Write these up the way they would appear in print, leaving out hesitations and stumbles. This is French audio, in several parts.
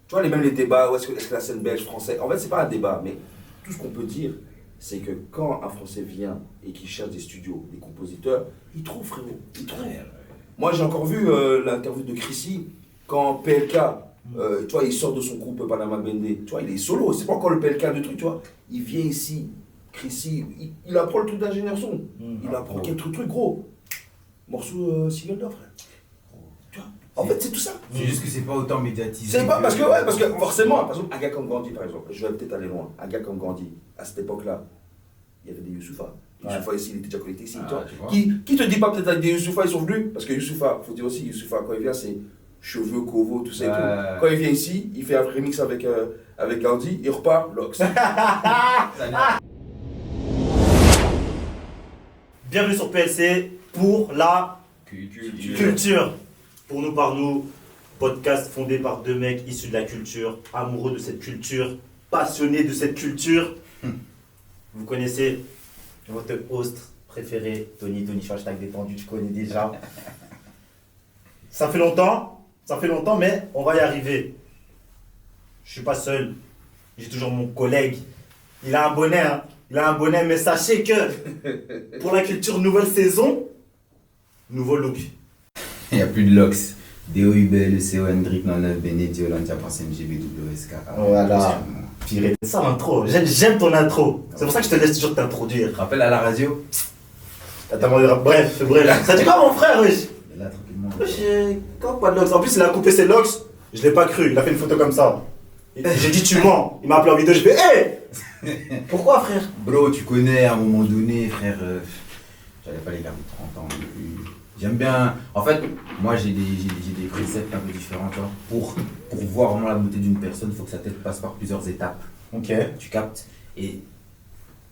Tu vois, même les débats, est-ce que la scène belge, française, en fait, c'est pas un débat, mais tout ce qu'on peut dire, c'est que quand un Français vient et qu'il cherche des studios, des compositeurs, il trouve, frérot, il trouve. Moi, j'ai encore vu l'interview de Chrissy, quand PLK, tu vois, il sort de son groupe Panama Bende, tu vois, il est solo, c'est pas encore le PLK de truc, tu vois. Il vient ici, Chrissy, il apprend le truc d'ingénieur son, il apprend quel truc, gros. Morceau single d'or, frère. Tu vois, en fait, c'est tout ça. C'est juste que c'est pas autant médiatisé. C'est pas parce que forcément, par exemple, un gars comme Gandhi, par exemple, je vais peut-être aller loin, un gars comme Gandhi, à cette époque-là, il y avait des Youssoufa. Youssoufa ici, il était déjà connecté ici, tu vois. Qui te dit pas peut-être avec des Youssoufa, ils sont venus? Parce que Youssoufa, faut dire aussi, Youssoufa, quand il vient, c'est cheveux, Kovo, tout ça et tout. Quand il vient ici, il fait un remix avec Gandhi, il repart, Lox. Bienvenue sur PLC pour la culture. Pour nous, par nous, podcast fondé par deux mecs issus de la culture, amoureux de cette culture, passionnés de cette culture. Vous connaissez votre host préféré, Tony hashtag détendu, tu connais déjà. Ça fait longtemps, mais on va y arriver. Je suis pas seul, j'ai toujours mon collègue. Il a un bonnet, mais sachez que pour la culture nouvelle saison, nouveau look. Il n'y a plus de LOX. DOUBL, CO, Hendrik, 99, Benedi, Olandia, MGB, WSK. Voilà. Pire, ça l'intro. J'aime ton intro. C'est pour ça que je te laisse toujours t'introduire. Rappel à la radio. Bref. Ça dit quoi mon frère, wesh? Mais là, tranquillement. Wesh, comment pas de LOX? En plus, il a coupé ses LOX. Je l'ai pas cru. Il a fait une photo comme ça. J'ai dit tu mens. Il m'a appelé en vidéo. Je fais hé. Pourquoi, frère? Bro, tu connais à un moment donné, frère. J'allais pas les garder 30 ans. J'aime bien. En fait, moi j'ai des préceptes un peu différents, tu vois. Pour voir vraiment la beauté d'une personne, il faut que sa tête passe par plusieurs étapes. Ok. Tu captes. Et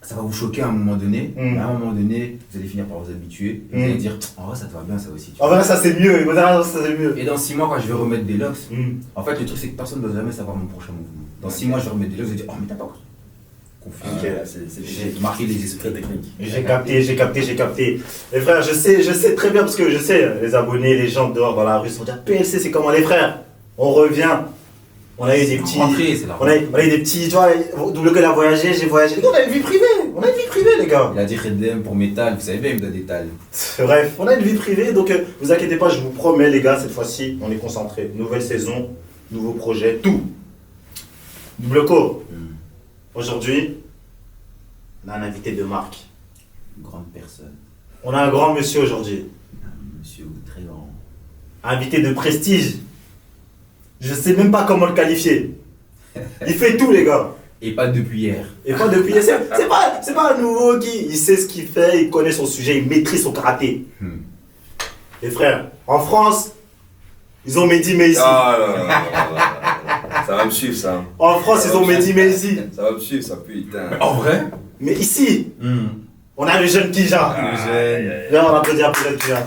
ça va vous choquer à un moment donné. Mais à un moment donné, vous allez finir par vous habituer. Vous allez dire, en vrai, ça te va bien, ça aussi. Tu en vrai, ça c'est mieux. Ça c'est mieux. Et dans 6 mois, quand je vais remettre des locks, en fait, le truc c'est que personne ne doit jamais savoir mon prochain mouvement. Dans 6 mois, je vais remettre des locks, je vais dire, oh, mais t'as pas compris. Ok, J'ai marqué les esprits techniques. J'ai capté. Les frères, je sais très bien parce que je sais, les abonnés, les gens dehors dans la rue sont dire PLC, c'est comment les frères? On revient. On a eu des petits. On a eu des petits, tu vois, double que a voyagé, j'ai voyagé. Les gars, on a une vie privée, les gars. Il a dit Redem pour métal, vous savez bien, il me donne des tales. Bref, on a une vie privée, donc vous inquiétez pas, je vous promets, les gars, cette fois-ci, on est concentré. Nouvelle saison, nouveau projet, tout. Double co. Aujourd'hui, on a un invité de marque. Une grande personne. On a un grand monsieur aujourd'hui. Un monsieur très grand. Invité de prestige. Je sais même pas comment le qualifier. Il fait tout, les gars. Et pas depuis hier. C'est pas un nouveau qui. Il sait ce qu'il fait, il connaît son sujet, il maîtrise son karaté. Les frères, en France, ils ont Mehdi Maizi. Ah là. Ça va me suivre ça. En France, ils ont Mehdi Maizi. Ça va me suivre ça, putain. En vrai? Mais ici, on a le jeune Kija. Là, on applaudit un peu le Kija.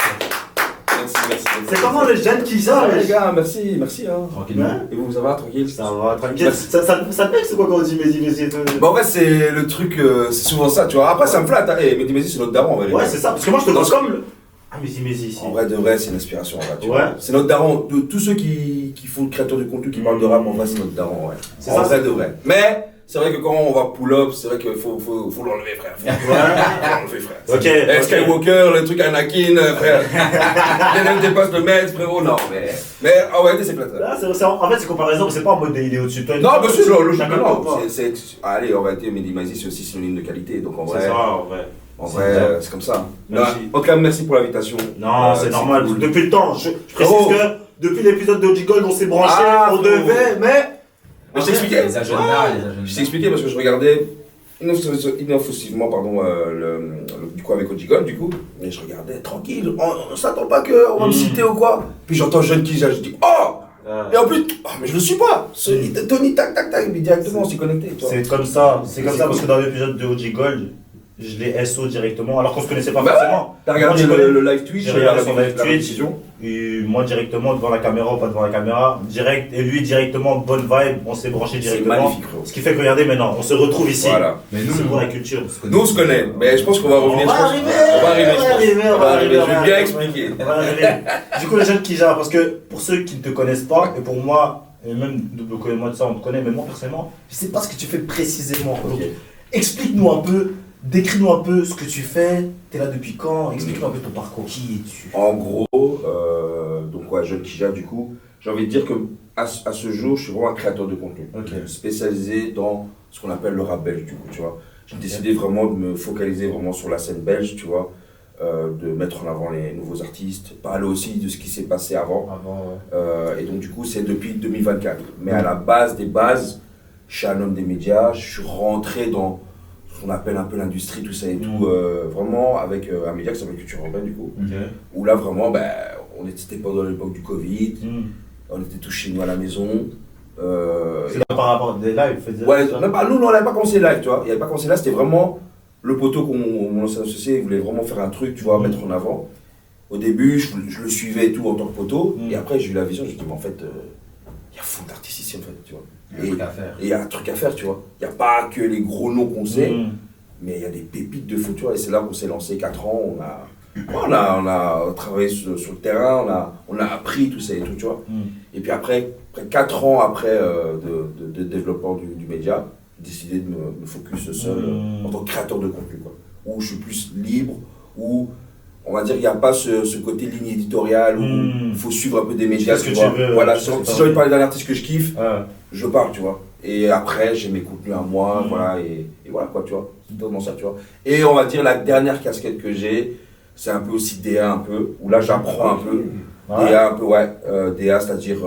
Merci. C'est comment le jeune Kija, les gars, merci. Hein. Tranquillement. Et vous, ça va, tranquille? Ça va, tranquille. Ça te plaît, c'est quoi quand on dit Mehdi Maizi et tout? Bon, en fait, c'est le truc, c'est souvent ça, tu vois. Après, ça me flatte. Mehdi Maizi, c'est notre daron, en vrai. Ouais, c'est ça, parce que moi, je te vois comme. Ah, Mehdi ici. En vrai, de vrai, c'est une inspiration, en vrai. Tu ouais. vois. C'est notre daron. De tous ceux qui font le créateur de contenu, qui parlent de rap, en vrai, c'est notre daron, ouais. C'est en vrai, de vrai. Mais. C'est vrai que quand on va pull-up, c'est vrai qu'il faut l'enlever, frère. Faut l'enlever, frère. Ok. Skywalker, le truc Anakin, frère. Les dépasse le maître, frérot. Non, mais en réalité, c'est plate. En fait, c'est comparaison, c'est pas en mode il est au-dessus de toi. Non, bah c'est logiquement. Allez, en réalité, Mehdi Maizi, c'est aussi synonyme de qualité. Donc en vrai. C'est ça, en vrai. En vrai, c'est comme ça. En tout cas, merci pour l'invitation. Non, c'est normal. Cool. Depuis le temps, je précise que depuis l'épisode de OG Gold, on s'est branché, on devait, mais. Je t'expliquais. Je t'expliquais parce que je regardais inoffensivement, du coup avec Ojigon, du coup, et je regardais tranquille, on s'attend pas qu'on va me citer ou quoi. Puis j'entends jeune Kija, je dis oh. Et en plus, mais je le suis pas. Tony, tac, mais directement, on s'est connecté. C'est comme ça parce que dans l'épisode de OG Gold, je l'ai SO directement, alors qu'on se connaissait pas forcément. T'as regardé le live Twitch, j'ai regardé son live Twitch, et moi directement devant la caméra ou pas devant la caméra, direct, et lui directement, bonne vibe, on s'est branché directement. C'est magnifique, frérot. Ce qui fait que regardez maintenant, on se retrouve ici. Voilà. Mais nous, c'est pour la culture. Nous on se connaît, mais je pense qu'on va revenir. On va arriver. Je vais bien expliquer. Du coup, les jeunes Kija, parce que pour ceux qui ne te connaissent pas, et pour moi, Et même, moi de ça, on te connaît, mais moi personnellement, je sais pas ce que tu fais précisément. Ok. Donc, explique-nous un peu, décris-nous un peu ce que tu fais, t'es là depuis quand, explique-nous un peu ton parcours, qui es-tu? En gros, donc ouais, jeune Kija, du coup, j'ai envie de dire que à ce jour, je suis vraiment un créateur de contenu. Ok. Spécialisé dans ce qu'on appelle le rap belge, du coup, tu vois. J'ai décidé vraiment de me focaliser vraiment sur la scène belge, tu vois, de mettre en avant les nouveaux artistes, parler aussi de ce qui s'est passé avant. Et donc, du coup, c'est depuis 2024. Mais à la base des bases, je suis un homme des médias, je suis rentré dans ce qu'on appelle un peu l'industrie, tout ça et tout, vraiment avec un média qui s'appelle Culture Urbaine, du coup, où là, vraiment, c'était pendant l'époque du Covid, on était tous chez nous à la maison. C'est là par rapport à des lives, Ouais, même pas, nous, on n'avait pas commencé live, tu vois. Il n'y avait pas commencé là, c'était vraiment le poteau mon ancien associé, il voulait vraiment faire un truc, tu vois, mettre en avant. Au début, je le suivais et tout en tant que poteau, et après, j'ai eu la vision, je me suis dit, mais en fait, il y a fou d'artistes ici, en fait, tu vois. Il y a un truc à faire. Et il y a un truc à faire, tu vois. Il n'y a pas que les gros noms qu'on sait, mais il y a des pépites de fou, tu vois. Et c'est là qu'on s'est lancé 4 ans, on a travaillé sur le terrain, on a appris tout ça et tout, tu vois. Et puis après 4 ans après de développement du média, j'ai décidé de me focus seul en tant que créateur de contenu, quoi. Où je suis plus libre, où on va dire qu'il n'y a pas ce côté ligne éditoriale où il faut suivre un peu des médias, tu vois. Voilà, si j'ai envie de parler d'un artiste que je kiffe, je parle, tu vois. Et après, j'ai mes contenus à moi, voilà, et voilà, quoi, tu vois. C'est totalement ça, tu vois. Et on va dire la dernière casquette que j'ai, c'est un peu aussi DA, un peu, où là j'apprends un peu. DA, un peu, ouais. DA, c'est-à-dire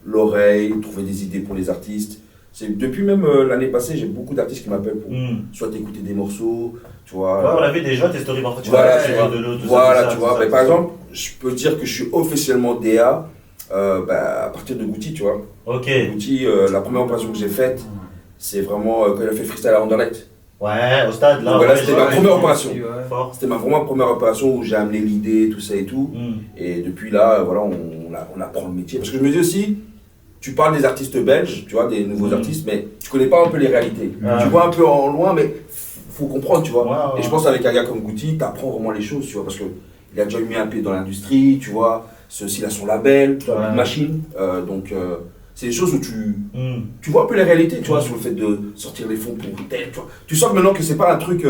l'oreille, trouver des idées pour les artistes. Depuis même l'année passée, j'ai beaucoup d'artistes qui m'appellent pour soit écouter des morceaux, tu vois. Ouais, on a vu déjà tes stories parfois, tu voilà, vois, de l'eau, tout voilà, ça. Tu vois. Mais par exemple, je peux dire que je suis officiellement DA à partir de Gucci, tu vois. Ok. Gucci, la première opération que j'ai faite, c'est vraiment quand il a fait freestyle à Anderlecht. Ouais, au stade, là. Voilà, c'était ma première opération. Fort. C'était vraiment première opération où j'ai amené l'idée, tout ça et tout. Et depuis là, voilà, on apprend le métier. Parce que je me dis aussi, tu parles des artistes belges, tu vois, des nouveaux artistes, mais tu connais pas un peu les réalités. Tu vois un peu en loin, mais faut comprendre, tu vois. Et je pense avec un gars comme Gucci, tu apprends vraiment les choses, tu vois, parce qu'il a déjà mis un pied dans l'industrie, tu vois. C'est aussi là son label, tu vois, machine. Donc, c'est des choses où tu vois un peu les réalités, tu vois, sur le fait de sortir les fonds pour tel, tu vois. Tu sens que maintenant que c'est pas un truc.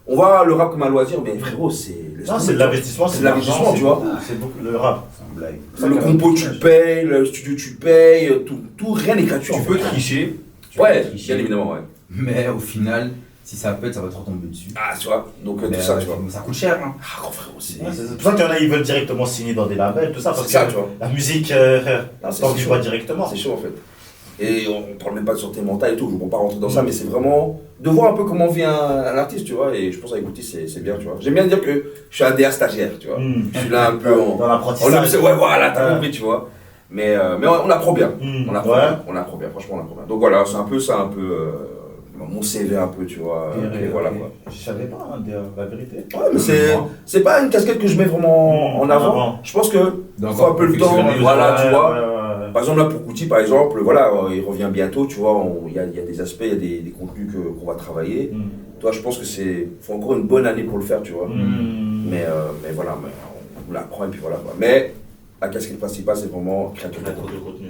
On voit le rap comme un loisir, mais frérot, c'est. Non, c'est de l'investissement, c'est de l'investissement, tu vois. C'est beaucoup le rap. C'est une blague. Le compo, tu le payes, le studio, tu le payes, tout rien n'est gratuit. Tu peux tricher. Ouais, bien évidemment, ouais. Mais au final, si ça pète, ça va te retomber dessus. Ah, tu vois, donc tout Mais, ça, tu vois. Ça coûte cher, hein. Ah, gros frérot, c'est. C'est pour ça qu'il y en a, ils veulent directement signer dans des labels, tout ça. Parce C'est ça, que tu vois. la musique, c'est t'en vis chaud. pas directement. C'est chaud en fait. Et on parle même pas de santé mentale et tout, je ne peux pas rentrer dans ça, mais c'est vraiment de voir un peu comment vit un artiste, tu vois. Et je pense avec Gucci, c'est bien, tu vois. J'aime bien dire que je suis un DA stagiaire, tu vois. Je suis là un peu dans l'apprentissage. Ouais, voilà, t'as compris, tu vois. Mais on apprend bien. On apprend bien, franchement, on apprend bien. Donc voilà, c'est un peu ça, mon CV un peu, tu vois. Et voilà quoi. Je savais pas, hein, la vérité. Ouais, mais c'est pas une casquette que je mets vraiment en avant. Je pense que faut un peu le temps, voilà, tu vois. Par exemple, là pour Gucci, par exemple, voilà, il revient bientôt, tu vois, il y a des aspects, il y a des contenus qu'on va travailler. Toi, je pense que faut encore une bonne année pour le faire, tu vois. Mais voilà, on l'apprend et puis voilà quoi. Mais la casquette principale, c'est vraiment créateur de contenu.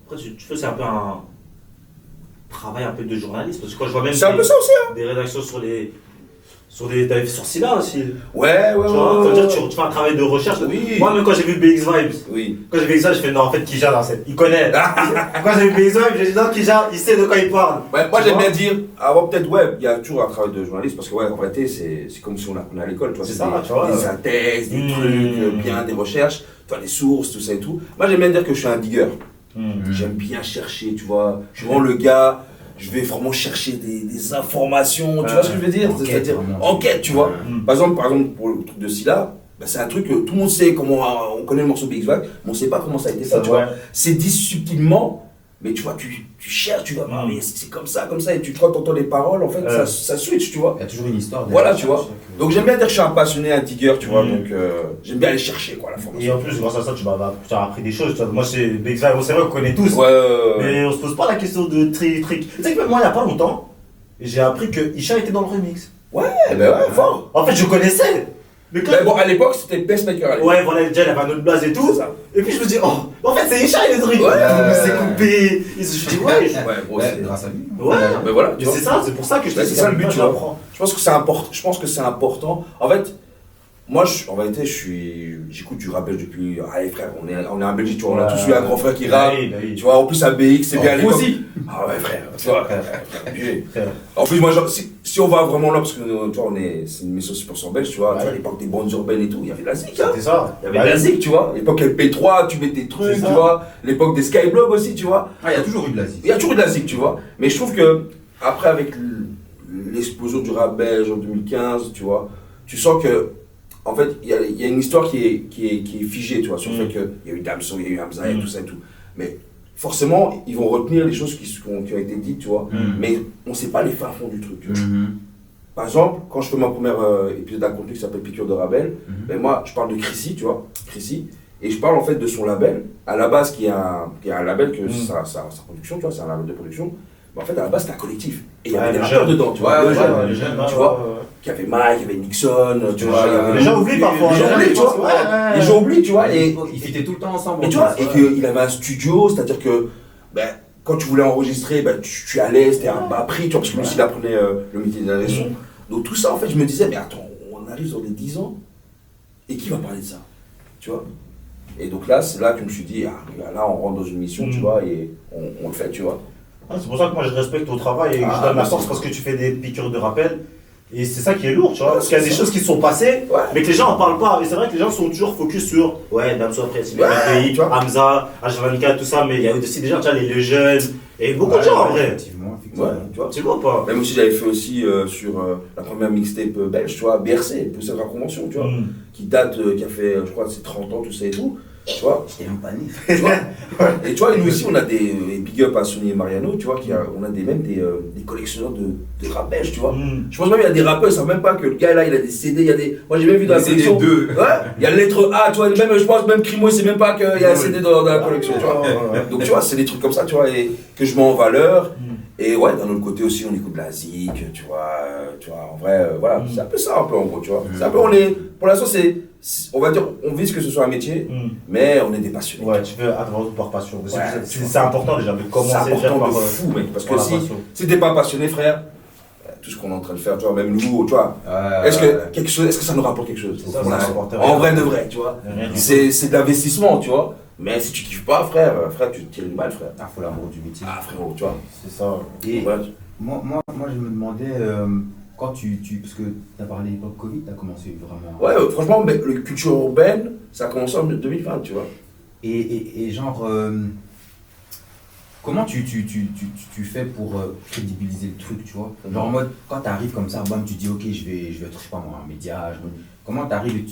Après, tu fais, c'est un peu un travail un peu de journaliste, parce que quand je vois même c'est un peu ça aussi, hein. Des rédactions t'avais fait sur Silla aussi. Ouais. Tu vois, ça veut dire que tu fais un travail de recherche. Oui. Moi, même quand j'ai vu BX Vibes, quand j'ai vu BX Vibes, je fais non, en fait, Kija, il connaît. Quand j'ai vu BX Vibes, j'ai dit non, Kija, il sait de quoi il parle. Ouais, moi, j'aime bien dire, avant peut-être, ouais, il y a toujours un travail de journaliste, parce que, ouais, en réalité, c'est comme si on apprenait à l'école, tu vois. C'est ça, tu vois. Des synthèses, des trucs, bien, des recherches, tu vois, des sources, tout ça et tout. Moi, j'aime bien dire que je suis un digger. J'aime bien chercher, tu vois. Je suis vraiment le gars. Je vais vraiment chercher des informations, tu vois ce que je veux dire? C'est-à-dire enquête, tu vois. Par exemple, pour le truc de Silla, c'est un truc que tout le monde sait comment, on connaît le morceau Big Bang, mais on ne sait pas comment ça a été fait, tu vois. C'est dit subtilement, mais tu vois, tu cherches, tu vas, mais c'est comme ça, et tu crois que t'entends les paroles, en fait, ça switch, tu vois. Il y a toujours une histoire. Voilà, tu vois. Donc j'aime bien dire que je suis un passionné, un digger, tu vois, donc j'aime bien aller chercher, quoi, l'information. Et en plus, grâce à ça, tu as appris des choses. Moi, c'est Big Bang, c'est vrai qu'on connaît tous. Mais on se pose pas la question de trick. Tu sais que même moi, il y a pas longtemps, j'ai appris que Isha était dans le remix. Ouais, fort. En fait, je connaissais. Mais quand Mais bon, à l'époque, c'était Pacemaker. à l'époque. ouais, voilà, déjà il avait un autre blaze et tout. C'est ça. Et puis je me dis, oh, en fait c'est Isha les trucs. Ouais. Il s'est coupé. Je dis, ouais. Ouais, bon, Ouais, c'est- grâce à lui. Ouais. Mais voilà, tu Mais vois. c'est ça, c'est pour ça que je te Ouais, dis, c'est ça le but, tu vois. j'apprends. Je pense que c'est important. Je pense que c'est important. En fait, moi, en vérité, j'écoute du rap belge depuis. Allez, frère, on est en Belgique, tu vois. On a tous eu un grand frère qui rappe. Bah oui. Tu vois, en plus, à BX, c'est bien à l'époque. aussi. Ah ouais, frère, tu vois. Abusé. Frère. En plus, moi, genre, si on va vraiment là, parce que tu vois, c'est une mission 100% belge, tu vois. Ouais. Tu vois, à l'époque des bandes urbaines et tout, il y avait de la zik, hein. C'était ça. Il y avait de la zik, tu vois. L'époque LP3, tu mets tes trucs, C'est tu ça. vois. L'époque des Skyblogs aussi, tu vois. Ah, il y a toujours eu de la Il y a toujours eu de la zik, tu vois. Mais je trouve que, après, avec l'explosion du rap belge en 2015, tu vois, tu sens que, en fait, il y a une histoire qui est figée, tu vois, sur le fait qu'il y a eu Damso, il y a eu Hamza et tout ça et tout. Mais forcément, ils vont retenir les choses qui ont été dites, tu vois. Mais on ne sait pas les fins fonds du truc, tu vois. Par exemple, quand je fais ma première épisode d'un contenu qui s'appelle Piqûre de Rabel, ben moi, je parle de Chrissy, tu vois, Chrissy, et je parle en fait de son label, à la base qui est un label que sa production, tu vois, c'est un label de production, mais en fait à la base c'était un collectif, et il y avait des rappeurs dedans, tu vois, Ouais, les jeunes, tu vois, qui avait Mike, il y avait Nixon, tu vois, il y avait- Les gens oublient parfois. Les gens oublient, tu vois, les gens oublient, tu vois, et Ils fitaient tout le temps ensemble. et tu vois, et qu'il avait un studio, c'est-à-dire que ben, quand tu voulais enregistrer, ben, tu allais, c'était un bas prix, tu vois, parce que lui aussi il apprenait le métier de la son. Donc tout ça, en fait, je me disais, mais attends, on arrive sur les 10 ans, et qui va parler de ça? Tu vois? Et donc là, c'est là que je me suis dit, ah, là on rentre dans une mission, tu vois, et on le fait, tu vois. Ah, c'est pour ça que moi je respecte ton travail et que Ah, je donne ma merci. force parce que tu fais des piqûres de rappel. Et c'est ça qui est lourd, tu vois. Ouais, Parce qu'il y a c'est des ça. choses qui sont passées, Ouais. mais que les gens en parlent pas. Et c'est vrai que les gens sont toujours focus sur ouais, Damso après, c'est le Ouais, pays, tu vois. Hamza, H24, tout ça. Mais il y a aussi des gens, tu vois, les jeunes. Et beaucoup de gens en vrai. Effectivement, Ouais, tu vois. Tu vois ou pas? Même aussi, j'avais fait aussi sur la première mixtape belge, tu vois, BRC, Pousseur à Convention, tu vois, qui date, qui a fait, je crois, c'est 30 ans, tout ça et tout, tu vois. J'étais même pas né. Tu vois. Et tu vois, et nous aussi, on a des big up à Sonny et Mariano, tu vois, on a même des collectionneurs de rap belge, tu vois. Je pense même qu'il y a des rappeurs, ils savent même pas que le gars là, il a des CD, il y a des. Moi j'ai même vu dans la Des CD collection. deux. Ouais, il y a la lettre A, tu vois, même, je pense même Crimo, il sait même pas qu'il y a un CD dans la collection, tu vois. Donc tu vois, c'est des trucs comme ça, tu vois, et que je mets en valeur. Et ouais, d'un autre côté aussi, on écoute de la zik, tu vois, en vrai, voilà, c'est un peu ça, un peu en gros, tu vois. C'est un peu, pour l'instant, on va dire, on vise que ce soit un métier, mais on est des passionnés. Ouais, tu veux avoir par passion. Ouais, C'est important déjà de C'est commencer à faire important par de fou, mec, parce que par la si passion. t'es pas passionné, frère, tout ce qu'on est en train de faire, tu vois, même nous, tu vois, est-ce que ça nous rapporte quelque chose? C'est ça, Pour ça l'instant. rapporte En rien. vrai de vrai, tu vois. Rien du tout. C'est de l'investissement, tu vois. Mais si tu kiffes pas, frère, tu te tires une balle, frère. Ah, faut l'amour du métier. Ah, frérot, tu vois. C'est ça. Et Voilà. moi, je me demandais, quand parce que tu as parlé l'époque Covid, tu as commencé vraiment. Ouais, franchement, mais la culture urbaine, ça a commencé en 2020, tu vois. Et genre, comment tu fais pour crédibiliser le truc, tu vois? Genre en mode, quand tu arrives comme ça, bam, tu dis, ok, je vais être, je sais pas moi, un média. Comment tu arrives et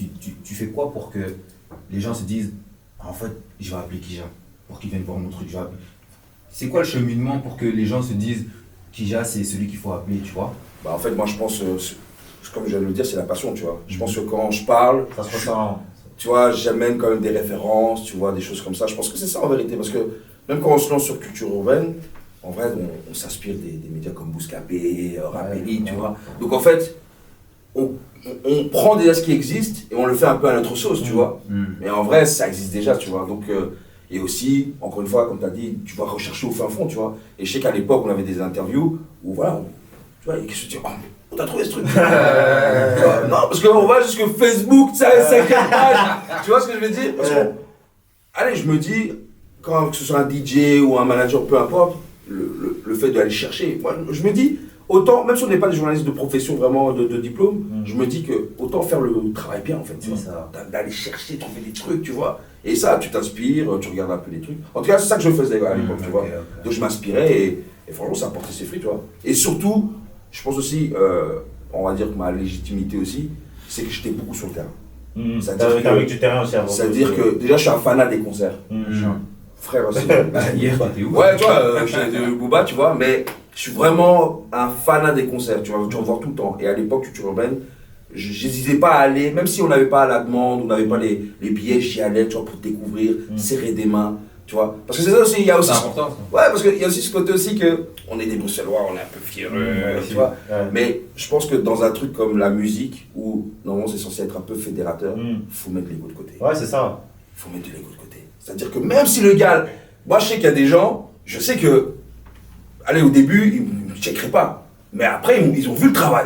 tu fais quoi pour que les gens se disent, en fait, je vais appeler Kija pour qu'ils viennent voir mon truc. C'est quoi le cheminement pour que les gens se disent, Kija, c'est celui qu'il faut appeler, tu vois? Bah, en fait, moi, je pense, comme je viens de le dire, c'est la passion, tu vois. Je pense que quand je parle, Ça se ressent. tu vois, j'amène quand même des références, tu vois, des choses comme ça. Je pense que c'est ça en vérité, parce que même quand on se lance sur culture urbaine, en vrai, on s'inspire des médias comme Bouscapé, Rapelli, tu vois. Donc en fait, on prend déjà ce qui existe et on le fait un peu à notre sauce, tu vois. Mais en vrai, ça existe déjà, tu vois. Donc, et aussi, encore une fois, comme tu as dit, tu vas rechercher au fin fond, tu vois. Et je sais qu'à l'époque, on avait des interviews où, voilà, tu vois, et qui se disent, oh, on t'a trouvé ce truc. Tu vois, non, parce qu'on va jusque Facebook, ça, 5 pages. Tu vois ce que je veux dire? Parce que, allez, je me dis, que ce soit un DJ ou un manager, peu importe, le fait d'aller chercher, moi, je me dis, autant, même si on n'est pas des journalistes de profession vraiment de diplôme, je me dis que autant faire le travail bien en fait, tu vois, d'aller chercher, trouver des trucs, tu vois. Et ça, tu t'inspires, tu regardes un peu les trucs. En tout cas, c'est ça que je faisais à l'époque, tu vois. Donc je m'inspirais et franchement, ça a porté ses fruits, tu vois. Et surtout, je pense aussi, on va dire que ma légitimité aussi, c'est que j'étais beaucoup sur le terrain. T'as avec du terrain aussi avant. C'est-à-dire que déjà, je suis un fanat des concerts. Je suis un frère aussi. Hier, t'étais où? Ouais, tu vois, j'étais de Booba, tu vois, mais je suis vraiment un fanat des concerts, tu vois, tu vas voir tout le temps. Et à l'époque, culture urbaine, j'hésitais pas à aller, même si on n'avait pas la demande, on n'avait pas les billets, j'y allais, tu vois, pour découvrir, serrer des mains, Tu vois. Parce que c'est ça aussi, il y a aussi. C'est important. Ça. Ouais, parce qu'il y a aussi ce côté aussi que on est des Bruxellois, on est un peu fiers, tu vois. Ouais. Mais je pense que dans un truc comme la musique, où normalement c'est censé être un peu fédérateur, faut mettre l'ego de côté. Ouais, c'est ça. Faut mettre de l'ego de côté. C'est-à-dire que même si le gars, moi je sais qu'il y a des gens, je sais que, allez, au début, ils ne checkeraient pas. Mais après, ils ont vu le travail.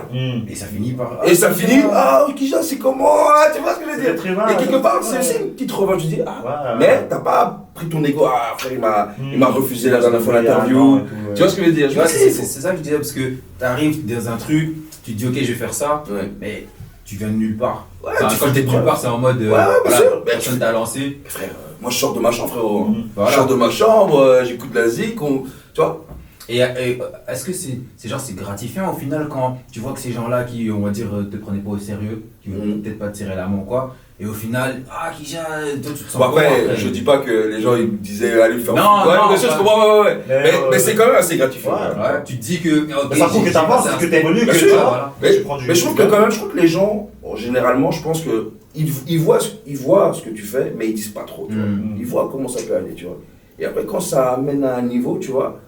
Et ça finit par. Et ça finit, ah, Kija, c'est comment, tu vois ce que je veux dire. très mal. Et quelque part, c'est aussi une petite revanche. Je dis, ah, Ouais. mais t'as pas pris ton ego, ah, frère, il m'a refusé la dernière fois l'interview. Tu vois ce que je veux dire. Tu vois, c'est ça que je disais, parce que t'arrives dans un truc, tu te dis, ok, je vais faire ça, Ouais. mais tu viens de nulle part. Ouais, Enfin, tu quand fais je dis tes de nulle preuves. part, c'est en mode. bien Voilà, sûr. personne t'a lancé. Frère, moi je sors de ma chambre, frérot. Voilà. Je sors de ma chambre, j'écoute de la zik, tu vois. Et est-ce que c'est genre c'est gratifiant au final quand tu vois que ces gens-là qui, on va dire, te prenaient pas au sérieux, qui veulent peut-être pas te serrer la main ou quoi, et au final, ah Kija, toi tu te sens Bon, après, comment, je dis pas que les gens ils me disaient allez faire Non, foutre. Ouais, non, bien sûr, je ouais. comprends, ouais. Mais, Mais c'est quand même assez gratifiant. Ouais. tu te dis que. ok, Mais ça prouve que j'ai t'avances, passé un que step. t'évolues, Bien que sûr, tu voilà. Mais, tu prends du. mais je trouve que quand même, je trouve que les gens, bon, généralement, je pense que ils voient ce que tu fais, mais ils disent pas trop, tu vois. Ils voient comment ça peut aller, tu vois. Et après, quand ça amène à un niveau, tu vois,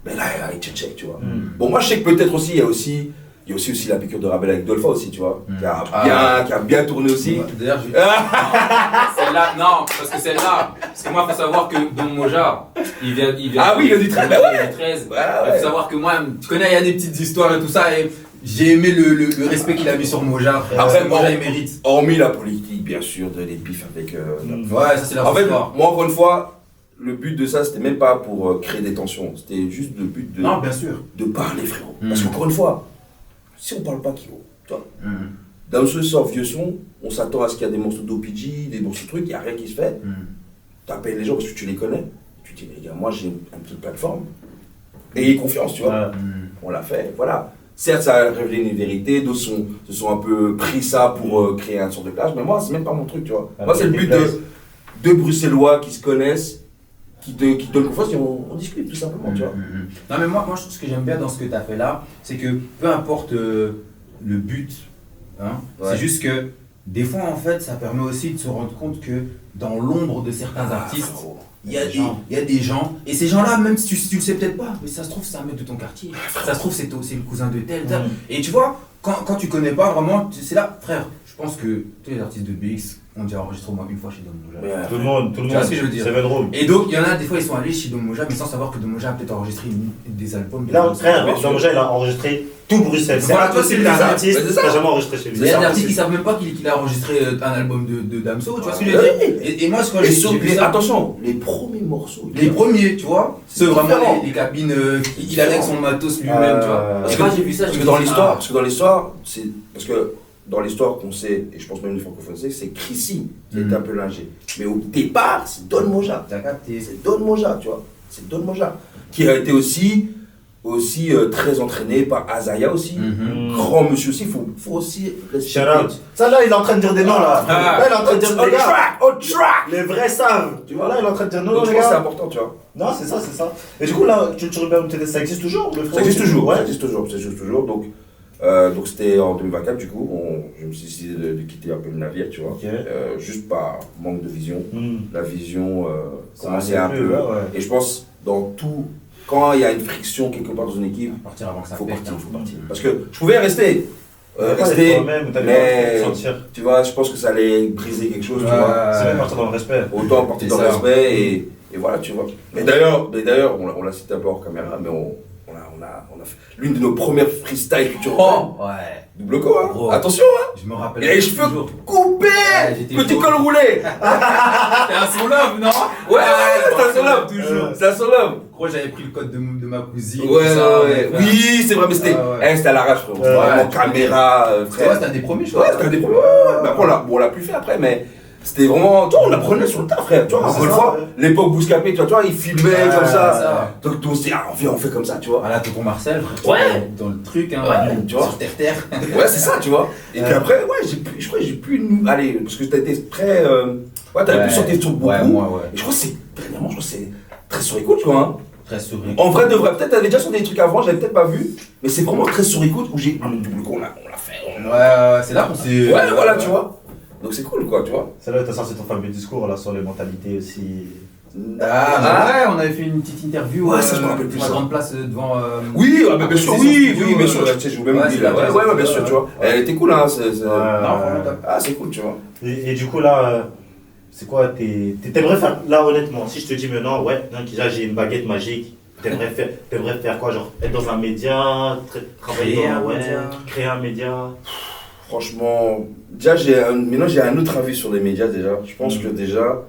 ben là, ils te check, tu vois. Bon, moi, je sais que peut-être aussi, il y a aussi la piqûre de Rabel avec Dolpha aussi, tu vois, qui a bien tourné aussi. D'ailleurs, celle-là, non, parce que celle-là, parce que moi, il faut savoir que Don Moja, il vient. Ah oui, il vient du 13, il bah vient ouais. du 13. Ouais, Il ouais. faut savoir que moi, tu connais, il y a des petites histoires et tout ça, et j'ai aimé le respect qu'il a mis sur Moja. Après, Moja, il mérite. Hormis la politique, bien sûr, de les bifs avec. Ouais, ça, c'est la En fait, histoire. moi, encore une fois, le but de ça, c'était même pas pour créer des tensions. C'était juste le but Non, bien sûr. de parler, frérot. Parce qu'encore une fois, si on parle pas, qui tu vois, dans ce sort vieux son, on s'attend à ce qu'il y a des morceaux d'OPG, des morceaux de trucs, il n'y a rien qui se fait. Tu appelles les gens parce que tu les connais. Tu dis, les gars, moi j'ai une petite plateforme. Ayez confiance, tu vois. Ouais. On l'a fait, voilà. Certes, ça a révélé une vérité, d'autres se sont un peu pris ça pour créer un sort de clash, mais moi, c'est même pas mon truc, tu vois. Moi, c'est le but de Bruxellois qui se connaissent, qui donnent confiance et on discute tout simplement, tu vois. Non, mais moi, ce que j'aime bien dans ce que tu as fait là, c'est que peu importe le but, hein, c'est juste que des fois, en fait, ça permet aussi de se rendre compte que dans l'ombre de certains artistes, il y a des gens, et ces gens-là, même si tu le sais peut-être pas, mais ça se trouve, c'est un mec de ton quartier, ça se trouve, c'est le cousin de tel. Et tu vois, quand tu connais pas vraiment, c'est là, frère, je pense que tous les artistes de BX ont déjà enregistré au moins une fois chez Don Moja. Tout le monde. Tu vois ce que je veux dire. C'est drôle. Et donc, il y en a des fois, ils sont allés chez Don Moja, mais sans savoir que Don Moja a peut-être enregistré des albums. Là, frère, Don Moja, il a enregistré tout Bruxelles. Voilà, toi, c'est c'est un bizarre. artiste qui n'a jamais enregistré chez lui. Il y a des artistes qui savent même pas qu'il a enregistré un album de Damso, tu vois ce que je veux dire. Et moi, quand j'ai vu ça, attention, les premiers morceaux. les premiers, tu vois, ceux vraiment différent. les cabines, il allait avec son matos lui-même, tu vois. Parce que moi, j'ai vu ça, Parce je que me dans dis, l'histoire, dans l'histoire qu'on sait, et je pense même les francophones savent, c'est Chrissy qui était un peu lingé. Mais au départ, c'est Don Moja. T'as capté. C'est Don Moja, tu vois. C'est Don Moja. Qui a été aussi très entraîné par Azaya aussi. Grand monsieur aussi, faut aussi Shout out. Ça là, il est en train de dire des noms là. Là, il est en train de dire des gars. On track. Les vrais savent. Tu vois, là, il est en train de dire non, Donc je les pense que c'est gars. important, tu vois. Non, c'est ça. Et du coup, là, tu regardes TD, ça existe toujours le Ça existe toujours, Ouais. ça existe toujours. Donc c'était en 2024 du coup, je me suis décidé de quitter un peu le navire, tu vois. Ok. Juste par manque de vision. La vision Ça commençait allait un plus, peu. ouais. Et je pense dans tout, quand il y a une friction quelque part dans une équipe, Partir avant que ça faut pète. partir, faut partir. Parce que je pouvais rester, Mais mais tu vois, je pense que ça allait briser quelque chose, tu vois. c'est même partir dans le respect. Autant partir dans C'est le ça. respect et voilà, tu vois. Mais d'ailleurs, on l'a cité un peu hors caméra, mais on a fait l'une de nos premières freestyle culture Oh, ouais. double co, hein. Gros. Attention, hein. Je me rappelle. Et les cheveux toujours. coupés, Ouais, j'étais petit chaud. col roulé. C'était un son love, non? Ouais, c'est un son love. Toujours. C'est un son love. Gros, j'avais pris le code de ma cousine. Ouais, tout ça, ouais. Oui, c'est vrai, mais c'était c'était à l'arrache, frère. Vraiment caméra, Ouais, frère. c'était un des premiers, je Ouais, crois. c'était un des premiers. Mais après, on l'a plus fait après, mais c'était vraiment. Tu vois, on apprenait sur le tas, frère. Tu vois, encore une fois, l'époque Bouscapé, tu vois, il filmait comme ça. Donc, on se dit, on fait comme ça, tu vois. Ah là, pour Marcel, Ouais. dans le truc, hein, Ouais, tu vois. sur terre. Ouais, c'est ça, tu vois. Et puis après, ouais, je crois que j'ai pu. Allez, parce que t'as été très. Ouais, t'avais pu sortir sur beaucoup. Ouais, moi, ouais. Et je crois que dernièrement, je crois que c'est très sur écoute, quoi. Hein. Très sourire. En vrai, de vrai, peut-être t'avais déjà sur des trucs avant, j'avais peut-être pas vu, mais c'est vraiment très sur écoute où j'ai. Du coup, on l'a fait. Ouais, c'est là qu'on s'est. Ouais, voilà, tu vois. Donc c'est cool, quoi, tu vois. C'est là que t'as sorti ton fameux discours là sur les mentalités aussi. Ouais, on avait fait une petite interview. Ouais, ça, je me rappelle plus, sur la ça. grande place devant. Oui, bien sûr, oui, bien sûr. Ouais. Tu sais, j'ai oublié Ouais, de c'est dire. la Ouais, bien sûr, tu vois. Elle était cool, hein. franchement, top. Ah, c'est cool, tu vois. Et du coup, là, c'est quoi t'aimerais faire, là, honnêtement, si je te dis maintenant, ouais, déjà, j'ai une baguette magique, t'aimerais faire quoi? Genre, être dans un média, travailler Créer dans un média. créer un média. Franchement, déjà, maintenant, j'ai un autre avis sur les médias, déjà. Je pense que déjà,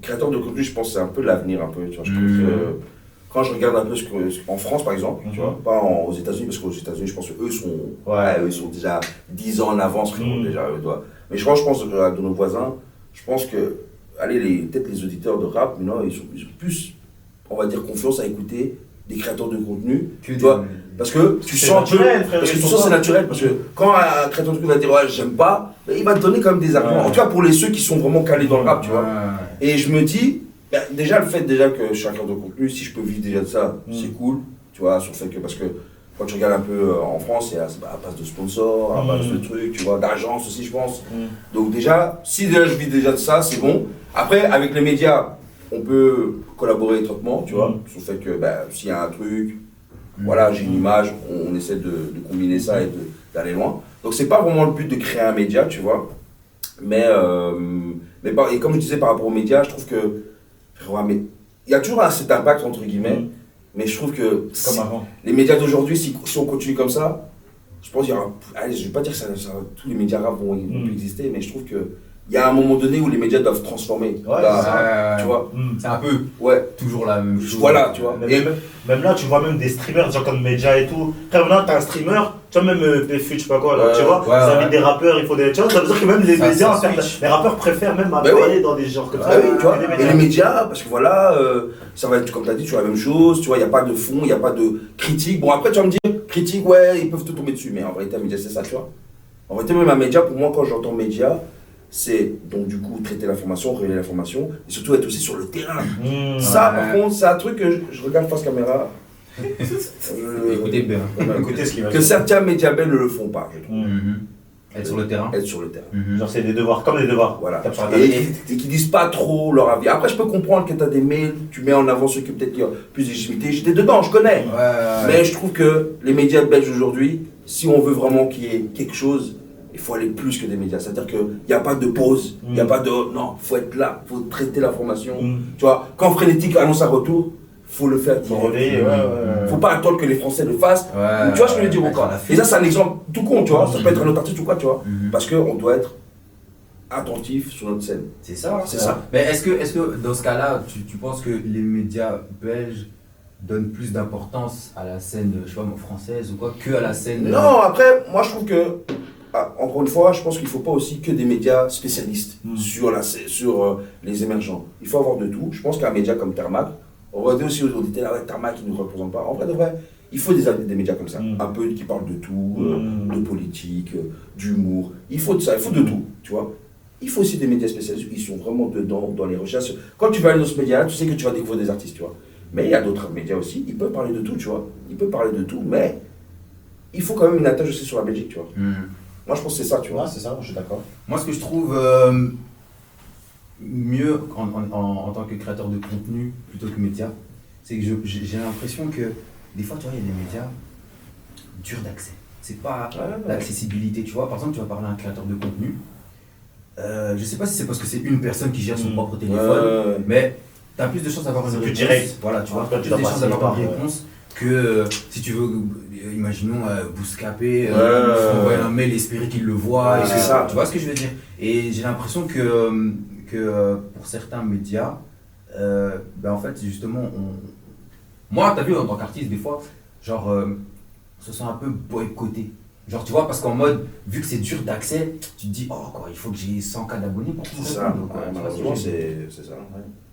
créateur de contenu, je pense que c'est un peu l'avenir, un peu, tu vois. Je trouve que quand je regarde un peu en France, par exemple, tu vois, pas aux États-Unis, parce qu'aux États-Unis, je pense qu'eux eux, ils sont déjà 10 ans en avance, frérot, déjà, eux doivent. Mais je pense de nos voisins, je pense que, allez, peut-être les auditeurs de rap, maintenant, ils ont plus, on va dire, confiance à écouter des créateurs de contenu, tu vois, parce que tu sens un peu, parce que tu sens c'est naturel, parce que quand un créateur de contenu va dire ouais j'aime pas, ben, il va te donner quand même des arguments, en tout cas pour ceux qui sont vraiment calés dans le rap, tu vois, et je me dis, ben, déjà le fait déjà que je suis un créateur de contenu, si je peux vivre déjà de ça, c'est cool, tu vois, sur le fait que, parce que quand tu regardes un peu en France, c'est à base de sponsors, à base de trucs, tu vois, d'agences aussi je pense, donc déjà, si déjà je vis déjà de ça, c'est bon, après avec les médias, on peut collaborer étroitement, tu vois, sur le fait que ben, s'il y a un truc, voilà, j'ai une image, on essaie de combiner ça et d'aller loin. Donc c'est pas vraiment le but de créer un média, tu vois. Mais et comme je disais par rapport aux médias, je trouve que il y a toujours cet impact entre guillemets, mais je trouve que Comme avant. les médias d'aujourd'hui, si on continue comme ça, je pense qu'il y aura, allez, je vais pas dire que tous les médias rap vont plus exister, mais je trouve que il y a un moment donné où les médias doivent transformer. Ouais, tu vois. C'est un peu toujours la même chose. Voilà, tu vois. Même là, tu vois même des streamers, genre comme Media et tout. Après, maintenant, t'as un streamer, tu vois, même PFU, je sais pas quoi, là, tu vois, ils invitent des rappeurs, il faut des. Tu vois, ça veut dire que même les médias, les rappeurs préfèrent même parler dans des genres comme ça. Oui, tu vois. Et les médias, parce que voilà, ça va être, comme tu as dit, tu vois, la même chose, tu vois, il n'y a pas de fond, il n'y a pas de critique. Bon, après, tu vas me dire, critique, ouais, ils peuvent te tomber dessus, mais en vérité, un média, c'est ça, tu vois. En vérité, même un média, pour moi, quand j'entends média, c'est donc du coup traiter l'information, relayer l'information, et surtout être aussi sur le terrain. Ça, par contre, c'est un truc que je regarde face caméra. Écoutez bien. Écoutez ce qu'il va Que dire. certains médias belges ne le font pas, je trouve. Être sur le terrain. Être sur le terrain. Genre, c'est des devoirs, comme des devoirs. Voilà. T'as pas Et qui disent pas trop leur avis. Après, je peux comprendre que tu as des mails, tu mets en avant ceux qui peut-être ont plus de légitimité. J'étais dedans, je connais. Mais je trouve que les médias belges aujourd'hui, si on veut vraiment qu'il y ait quelque chose, il faut aller plus que des médias. C'est-à-dire qu'il n'y a pas de pause, il n'y a pas de. Non, il faut être là, il faut traiter l'information. Tu vois, quand Frénétique annonce un retour, il faut le faire. Il ne faut pas attendre que les Français le fassent. Tu vois ce que je veux dire ou pas? Et ça, c'est un exemple tout con, tu vois. Ça peut être un autre artiste ou quoi, tu vois. Parce qu'on doit être attentif sur notre scène. C'est ça. C'est ça. Mais est-ce que dans ce cas-là, tu penses que les médias belges donnent plus d'importance à la scène, je sais pas, française ou quoi, que à la scène. Non, après, moi je trouve que, encore une fois, je pense qu'il ne faut pas aussi que des médias spécialistes sur les émergents. Il faut avoir de tout. Je pense qu'un média comme Tarmac, on va dire aussi aux auditeurs, Tarmac qui ne nous représente pas. En vrai, de vrai, il faut des médias comme ça, un peu qui parlent de tout, de politique, d'humour. Il faut de ça, il faut de tout, tu vois. Il faut aussi des médias spécialistes, ils sont vraiment dedans, dans les recherches. Quand tu vas aller dans ce média-là, tu sais que tu vas découvrir des artistes, tu vois. Mais il y a d'autres médias aussi, ils peuvent parler de tout, tu vois. Ils peuvent parler de tout, mais il faut quand même une attache aussi sur la Belgique, tu vois. Moi, je pense que c'est ça, tu vois. Ouais, c'est ça, je suis d'accord. Moi, ce que je trouve mieux en tant que créateur de contenu plutôt que média, c'est que j'ai l'impression que des fois, tu vois, il y a des médias durs d'accès. C'est pas l'accessibilité, tu vois. Par exemple, tu vas parler à un créateur de contenu. Je sais pas si c'est parce que c'est une personne qui gère son propre téléphone, mais tu as plus de chances d'avoir une réponse. Plus direct. Voilà, tu vois, Toi, plus de chances d'avoir une réponse que si tu veux, imaginons, Bouscapé, envoyer un mail, espérer qu'il le voit. C'est ça. Tu vois ce que je veux dire? Et j'ai l'impression que pour certains médias, ben en fait, justement, moi, tu as vu en tant qu'artiste, des fois, genre, se sent un peu boycotté. Genre, tu vois, parce qu'en mode, vu que c'est dur d'accès, tu te dis, oh, quoi, il faut que j'ai 100K d'abonnés pour tout ça. Malheureusement, c'est ça.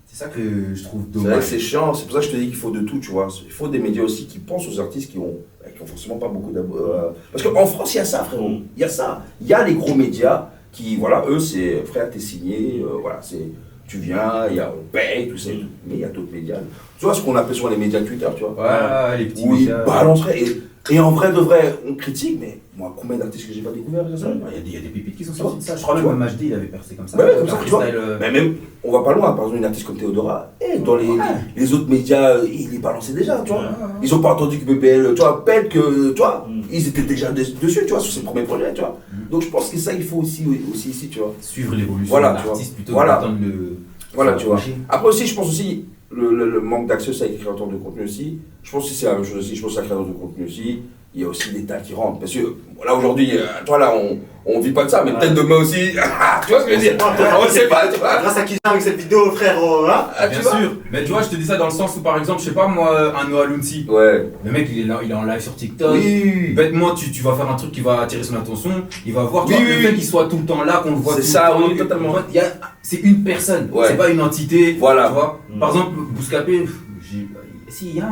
C'est ça que je trouve C'est vrai dommage. que c'est chiant, c'est pour ça que je te dis qu'il faut de tout, tu vois. Il faut des médias aussi qui pensent aux artistes qui ont forcément pas beaucoup d'abonnés. Parce qu'en France, il y a ça, frérot. Il y a ça. Il y a les gros médias qui, voilà, eux, c'est frère, t'es signé, voilà, c'est. Tu viens, on paye, tout ça. Mais il y a d'autres médias. Tu vois ce qu'on appelle souvent les médias Twitter, tu vois. Ouais, les petits Où ils médias. balanceraient. Et en vrai de vrai, on critique, mais moi, combien d'artistes que j'ai pas découvert récemment. Il y a des pépites qui sont sorties de ça. Je crois même MHD, il avait percé comme ça. Ouais, comme ça, tu vois. Freestyle, Mais même, on va pas loin, par exemple, une artiste comme Théodora, dans les autres médias, il est balancé déjà, tu vois. Ils ont pas entendu que BBL, tu vois, pète que, tu vois, ils étaient déjà dessus, tu vois, sur ses premiers projets, tu vois. Donc je pense que ça, il faut aussi ici, tu vois. Suivre l'évolution Voilà, de tu vois. l'artiste plutôt Voilà. que d'attendre le. Voilà, tu vois. Après aussi, je pense aussi, le manque d'accès avec les créateurs de contenu aussi, je pense que c'est la même chose aussi, je pense que les créateurs de contenu aussi, il y a aussi l'État qui rentre. Parce que là aujourd'hui, toi là, on vit pas de ça, mais peut-être demain aussi. Tu vois ce que je veux dire? On sait pas, tu vois. Grâce à qui avec cette vidéo, frère, hein? Bien sûr. Mais tu vois, je te dis ça dans le sens où, par exemple, je sais pas moi, un Noah Lunzi. Ouais. Le mec, il est en live sur TikTok. Oui. Bêtement, tu vas faire un truc qui va attirer son attention. Il va voir, tu Oui, vois, oui, le oui. fait qu'il soit tout le temps là, qu'on le voit tout C'est le ça, temps. oui, totalement. C'est une personne, Ouais. c'est pas une entité. Voilà. Tu vois. Par exemple, Bouscapé, il y a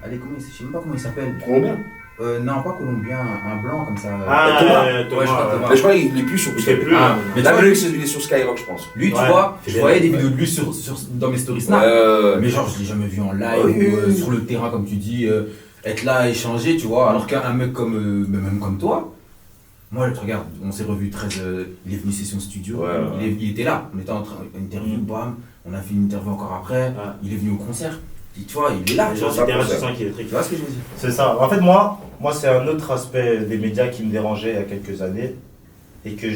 allez, je sais même pas comment il s'appelle. Colombien. Non, pas colombien, un blanc comme ça. Thomas. Ouais, je crois Thomas. Mais je crois qu'il est plus sur Je sais plus. Ah, mais tu La vois, musique, il est sur Skyrock, je pense. lui, tu Ouais. vois, je Fidèle. voyais des vidéos de lui dans mes stories Snap. Mais genre, je l'ai jamais vu en live Oui, ou oui. sur le terrain, comme tu dis, être là, échanger, tu vois. Alors qu'un mec même comme toi, moi, regarde, on s'est revu il est venu session studio, Ouais. il était là, on était en train d'interview, bam, on a fait une interview encore après, il est venu au concert, et tu vois, il est là, tu vois, C'est intéressant qu'il est très tu vois ce que je veux dire. C'est ça. En fait, moi c'est un autre aspect des médias qui me dérangeait il y a quelques années. Et que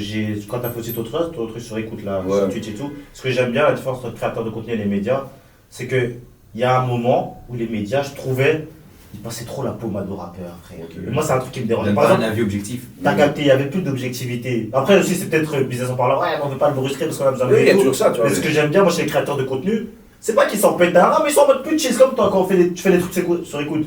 quand tu as fait aussi ton truc sur écoute là, sur Twitch et tout, ce que j'aime bien, la différence entre créateur de contenu et les médias, c'est qu'il y a un moment où les médias, je trouvais, ils passaient trop la pommade aux rappeurs, frère. Et moi, c'est un truc qui me dérange. Donne Par pas un exemple, avis objectif. t'as capté, il n'y avait plus d'objectivité. Après aussi, c'est peut-être business en parlant, ouais, on ne veut pas le brusquer parce qu'on a besoin de Oui, il y a vidéos. toujours ça, tu vois. Mais ce que j'aime bien, moi, chez les créateurs de contenu, c'est pas qu'ils s'en pètent un, mais ils sont en mode plus chill, comme toi, quand tu fais des trucs sur écoute.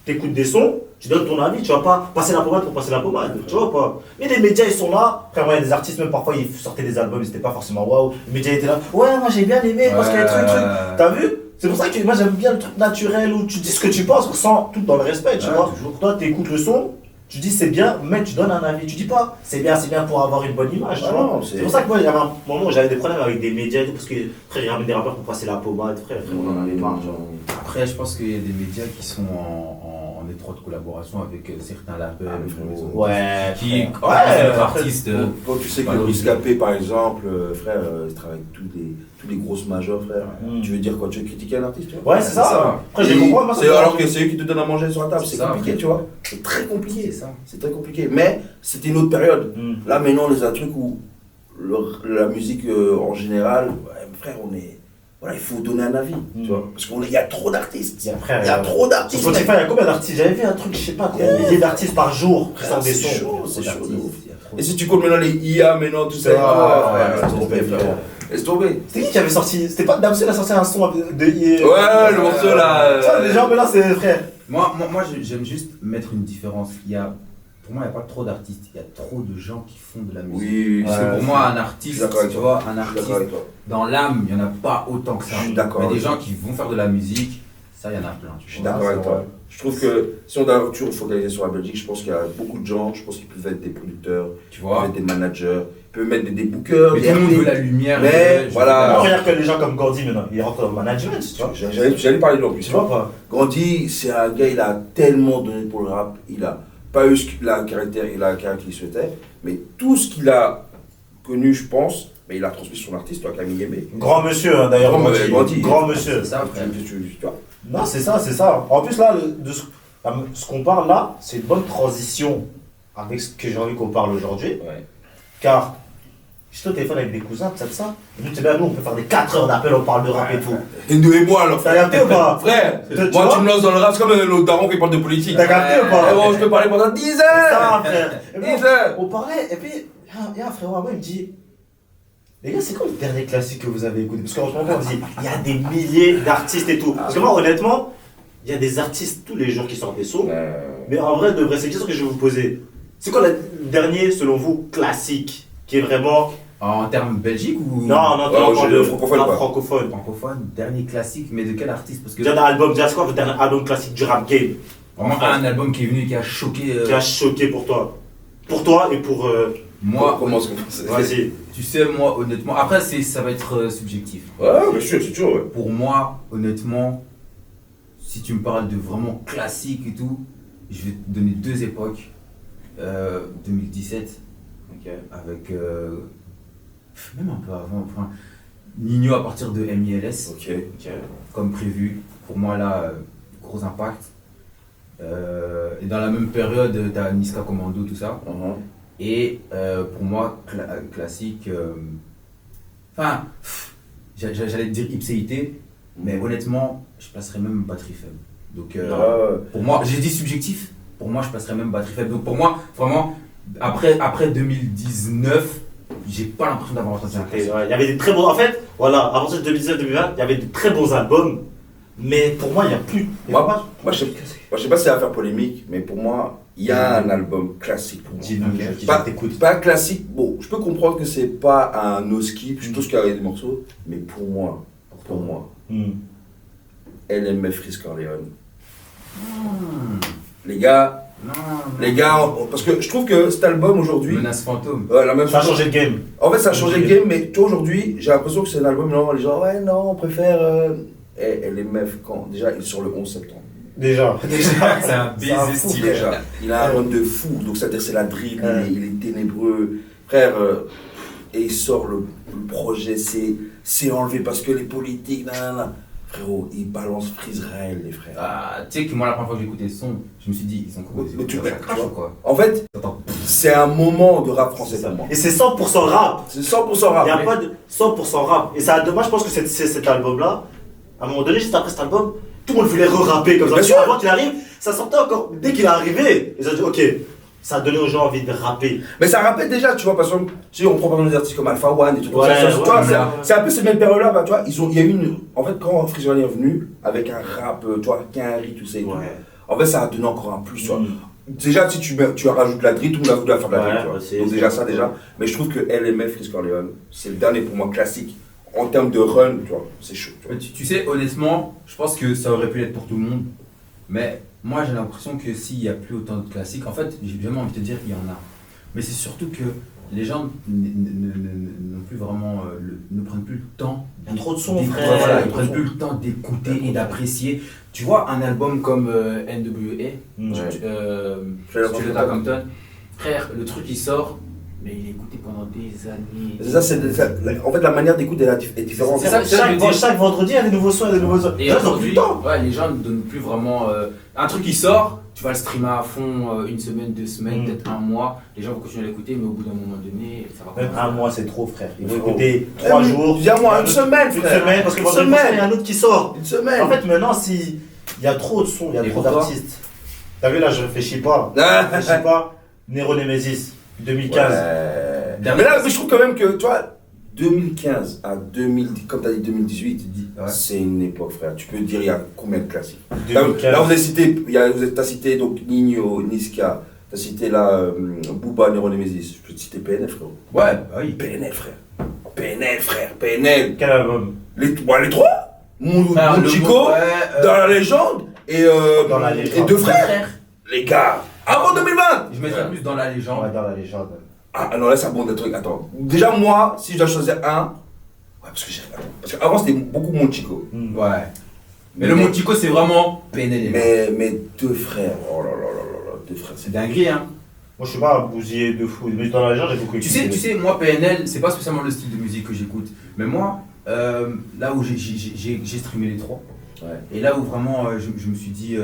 T'écoutes des sons, tu donnes ton avis, tu vas pas passer la pommade pour passer la pommade, tu vois pas. Mais les médias ils sont là, après moi il y a des artistes même parfois ils sortaient des albums, c'était pas forcément waouh, les médias étaient là, ouais moi j'ai bien aimé parce qu'il y a des trucs, t'as vu? C'est pour ça que moi j'aime bien le truc naturel où tu dis ce que tu penses sans tout dans le respect, tu vois. Toujours. Toi t'écoutes le son, tu dis c'est bien, mais tu donnes un avis, tu dis pas c'est bien pour avoir une bonne image, tu vois. Non, C'est pour ça que moi j'avais un moment où j'avais des problèmes avec des médias et tout, parce que frère ils ramènent des rappeurs pour passer la pommade, frère on en avait marre, tu vois. Après, je pense qu'il y a des médias qui sont en étroite collaboration avec certains labels, Ouais, qui frère. organisent leurs après, artistes. Quand tu sais que valoriser. Bouscapé, par exemple, frère, il travaille avec tous les grosses majors, frère. Tu veux dire quoi? Tu veux critiquer un artiste, tu vois? Ouais, c'est ça. Après, je Et comprends, moi, ça c'est me alors dérange. que c'est eux qui te donnent à manger sur la table. C'est C'est ça, compliqué, frère. tu vois. C'est très compliqué. C'est ça. C'est très compliqué. Mais c'était une autre période. Mm. Là, maintenant, on est un truc où la musique en général, ouais, frère, on est. Voilà, il faut donner un avis, tu vois. Parce qu'il y a trop d'artistes. Il y a, frère, Il y a trop sur d'artistes. Spotify, il y a combien d'artistes? J'avais vu un truc, je sais pas, combien de milliers d'artistes par jour qui sortent des C'est sons. chaud, c'est chaud. de ouf. Il y a trop Et si tu comptes maintenant les IA, maintenant, tout ça, laisse tomber, frère. Laisse tomber. C'était qui avait sorti? C'était pas Damso, il a sorti un son de Ouais, le morceau là. Tu vois, les gens, mais là, c'est frère. Moi, j'aime juste mettre une différence. Pour moi, il n'y a pas trop d'artistes. Il y a trop de gens qui font de la musique. Oui, Parce que pour moi, un artiste, je suis d'accord avec tu toi. vois, un Je suis d'accord artiste, avec toi. dans l'âme, il n'y en a pas autant que ça. Je suis d'accord Mais des avec gens qui vont faire de la musique, ça, il y en a plein. Je suis d'accord avec toi. Je trouve que si on doit toujours focaliser sur la Belgique, je pense qu'il y a beaucoup de gens, je pense qu'ils peuvent être des producteurs, Tu ils peuvent vois. être des managers, ils peuvent mettre des bookers, Mais des tout le monde RP. veut la lumière. Mais je voilà. Non, regarde que les gens comme Gordy maintenant, ils rentrent dans le management, tu vois. J'allais parler de lui en plus. Tu vois pas? Grandi, c'est un gars, il a tellement donné pour le rap, il a pas eu la caractère qu'il souhaitait, mais tout ce qu'il a connu, je pense, mais il a transmis son artiste, toi, Camille Yemé. Grand monsieur, hein, d'ailleurs. Grandi. Grand monsieur. C'est ça, frère. Tu vois. Non, c'est ça, c'est ça. En plus, là, ce qu'on parle là, c'est une bonne transition avec ce que j'ai envie qu'on parle aujourd'hui. Ouais. Car j'étais au téléphone avec des cousins, tout ça. Nous, c'est bien, nous, on peut faire des 4 heures d'appel, on parle de rap et tout. Et nous et moi, alors, T'as capté ou pas? frère, Tu moi, vois tu me lances dans le rap, c'est comme l'autre daron qui parle de politique. T'as capté ou pas? Eh bon, je peux parler pendant 10 C'est heures. ça, frère. Et puis, 10 heures. on parlait, et puis, il y a un frérot à moi, il me dit, les gars, c'est quoi le dernier classique que vous avez écouté? Parce qu'en ce moment, on dit, il y a des milliers d'artistes et tout. Parce que moi, honnêtement, il y a des artistes tous les jours qui sortent des sons. Mais en vrai, de vrai, c'est une question que je vais vous poser. C'est quoi le dernier, selon vous, classique, qui est vraiment... En termes Belgique ou Non, non, Oh, on parle j'ai de le francophone, quoi. francophone. francophone, dernier classique, mais de quel artiste? Parce que Déjà, album, déjà, c'est quoi votre dernier album classique du rap game? vraiment un album qui est venu et qui a choqué. Qui a choqué pour toi? Pour toi et pour Moi, comment est-ce qu'on pense? Vas-y. tu sais, moi, honnêtement, après, ça va être subjectif. Ouais, bien sûr, c'est sûr, ouais. Pour moi, honnêtement, si tu me parles de vraiment classique et tout, je vais te donner deux époques. 2017, avec même un peu avant, enfin, Nino à partir de MILS, Ok. comme prévu. Pour moi, là, gros impact. Et dans la même période, tu as Niska Commando, tout ça. Et pour moi, classique. Enfin, j'allais te dire Ipséité, mais honnêtement, je placerais même batterie faible. Donc, pour moi, j'ai dit subjectif, pour moi, je placerais même batterie faible. Donc, pour moi, vraiment, après 2019, j'ai pas l'impression d'avoir entendu un classique. Il y avait des très bons. En fait, voilà, à partir de 2019-2020, il y avait de très bons albums, mais pour moi, il n'y a plus. Moi, je sais pas si ça va faire polémique, mais pour moi, il y a un album classique pour moi. T'écoutes. Pas classique, bon, je peux comprendre que c'est pas un no skip, je touche qu'il y a des morceaux, mais pour moi, LMF Freeze Corleone. Les gars, parce que je trouve que cet album aujourd'hui. Menace fantôme. La même Ça a chose. changé le game. En fait, ça a changé le game, mais toi aujourd'hui, j'ai l'impression que c'est un album, non, les gens, ouais, non, on préfère. LMF, quand déjà, il est sur le 11 septembre. Déjà. C'est un baiser fou, stylé. Déjà, il a un run de fou, donc c'est-à-dire c'est la drill, il est ténébreux. Frère, et il sort le projet, c'est enlevé parce que les politiques, nanana. Frérot, il balance Freeze Raël, les frères. Ah, tu sais que moi, la première fois que j'ai écouté ce son, je me suis dit, ils ont composé. Mais tu ça crache ou quoi? En fait, Attends. c'est un moment de rap français pour moi. Et c'est 100% rap. C'est 100% rap. Il n'y a pas de 100% rap. Et ça, moi, je pense que c'est cet album-là, à un moment donné, juste après cet album, tout le monde voulait re-rapper comme ça. Bien sûr. Avant qu'il arrive, ça sortait encore. Dès qu'il est arrivé, ils ont dit, ok, ça a donné aux gens envie de rapper. Mais ça rappelle déjà, tu vois, par exemple, tu sais, on prend par exemple des artistes comme Alpha One et tout Ouais, ça. Tu vois, ouais. c'est un peu cette même période-là, bah, tu vois, il y a eu une. En fait, quand Freeze Raël est venu, avec un rap, tu vois, Quinry, tout ça et tout, en fait, ça a donné encore un plus, tu vois. Déjà, si tu rajoutes la drill, tout le monde a voulu faire de la drill, tu vois. Donc, déjà, ça, déjà. Mais je trouve que LMF, Freeze Corleone, c'est le dernier pour moi classique. En termes de run, tu vois, c'est chaud. Tu vois. Mais tu sais, honnêtement, je pense que ça aurait pu l'être pour tout le monde. Mais moi, j'ai l'impression que s'il n'y a plus autant de classiques, en fait, j'ai vraiment envie de te dire qu'il y en a. Mais c'est surtout que les gens n'ont plus vraiment, ne prennent plus le temps. Il y a trop de sons, d'écouter, frère. voilà, ils prennent plus le temps d'écouter et d'apprécier. Tu vois, un album comme NWA, Straight Compton, frère, le truc il sort, mais il est écouté pendant des années. C'est ça, en fait, la manière d'écoute est différente. C'est ça. Chaque vendredi, il y a des nouveaux sons, il y a des nouveaux sons. Et Les gens ont plus aujourd'hui, le temps. ouais, les gens ne donnent plus vraiment. Un truc qui sort, tu vas le streamer à fond une semaine, 2 semaines, peut-être un mois. Les gens vont continuer à l'écouter, mais au bout d'un moment donné, ça va Même commencer. un mois, c'est trop, frère. Il faut écouter 3 Eh, jours. dis-moi, une semaine, Une frère. semaine, parce que Une vendredi prochain, il y semaine. a un autre qui sort. Une semaine. En fait, maintenant, il y a trop de sons, il y a Et trop pourquoi d'artistes. T'as vu là, je réfléchis pas. Ah. Je réfléchis pas. Nero Nemesis, 2015. Mais là, je trouve quand même que, tu vois, 2015 à 2010, comme tu as dit 2018, Ouais. c'est une époque, frère. Tu peux dire, il y a combien de classiques 2015. Là, vous avez cité, tu as cité donc Nino, Niska, tu as cité là Booba, Nero Nemesis. Je peux te citer PNL, frère. Ouais, bah oui. PNL, frère. PNL, frère. PNL. Quel album? Les trois Mon Le Chico, mot, ouais, dans la légende, et, Dans la légende. et deux frères. Les gars, avant 2020. Je mettrais plus dans la légende. Ouais, dans la légende. Ah non, là, ça abonde des trucs. Attends. Déjà, moi, si je dois choisir un. Ouais, parce qu'avant, c'était beaucoup mon Chico. Ouais. Mais le Montico, c'est vraiment PNL. Mais deux frères. Oh là là là là là. Deux frères, C'est dinguerie, hein. Moi, je suis pas un bousillé de fou, mais dans la légende, j'ai beaucoup Tu écouté. sais, moi, PNL, c'est pas spécialement le style de musique que j'écoute. Mais moi, là où j'ai streamé les trois, et là où vraiment je me suis dit,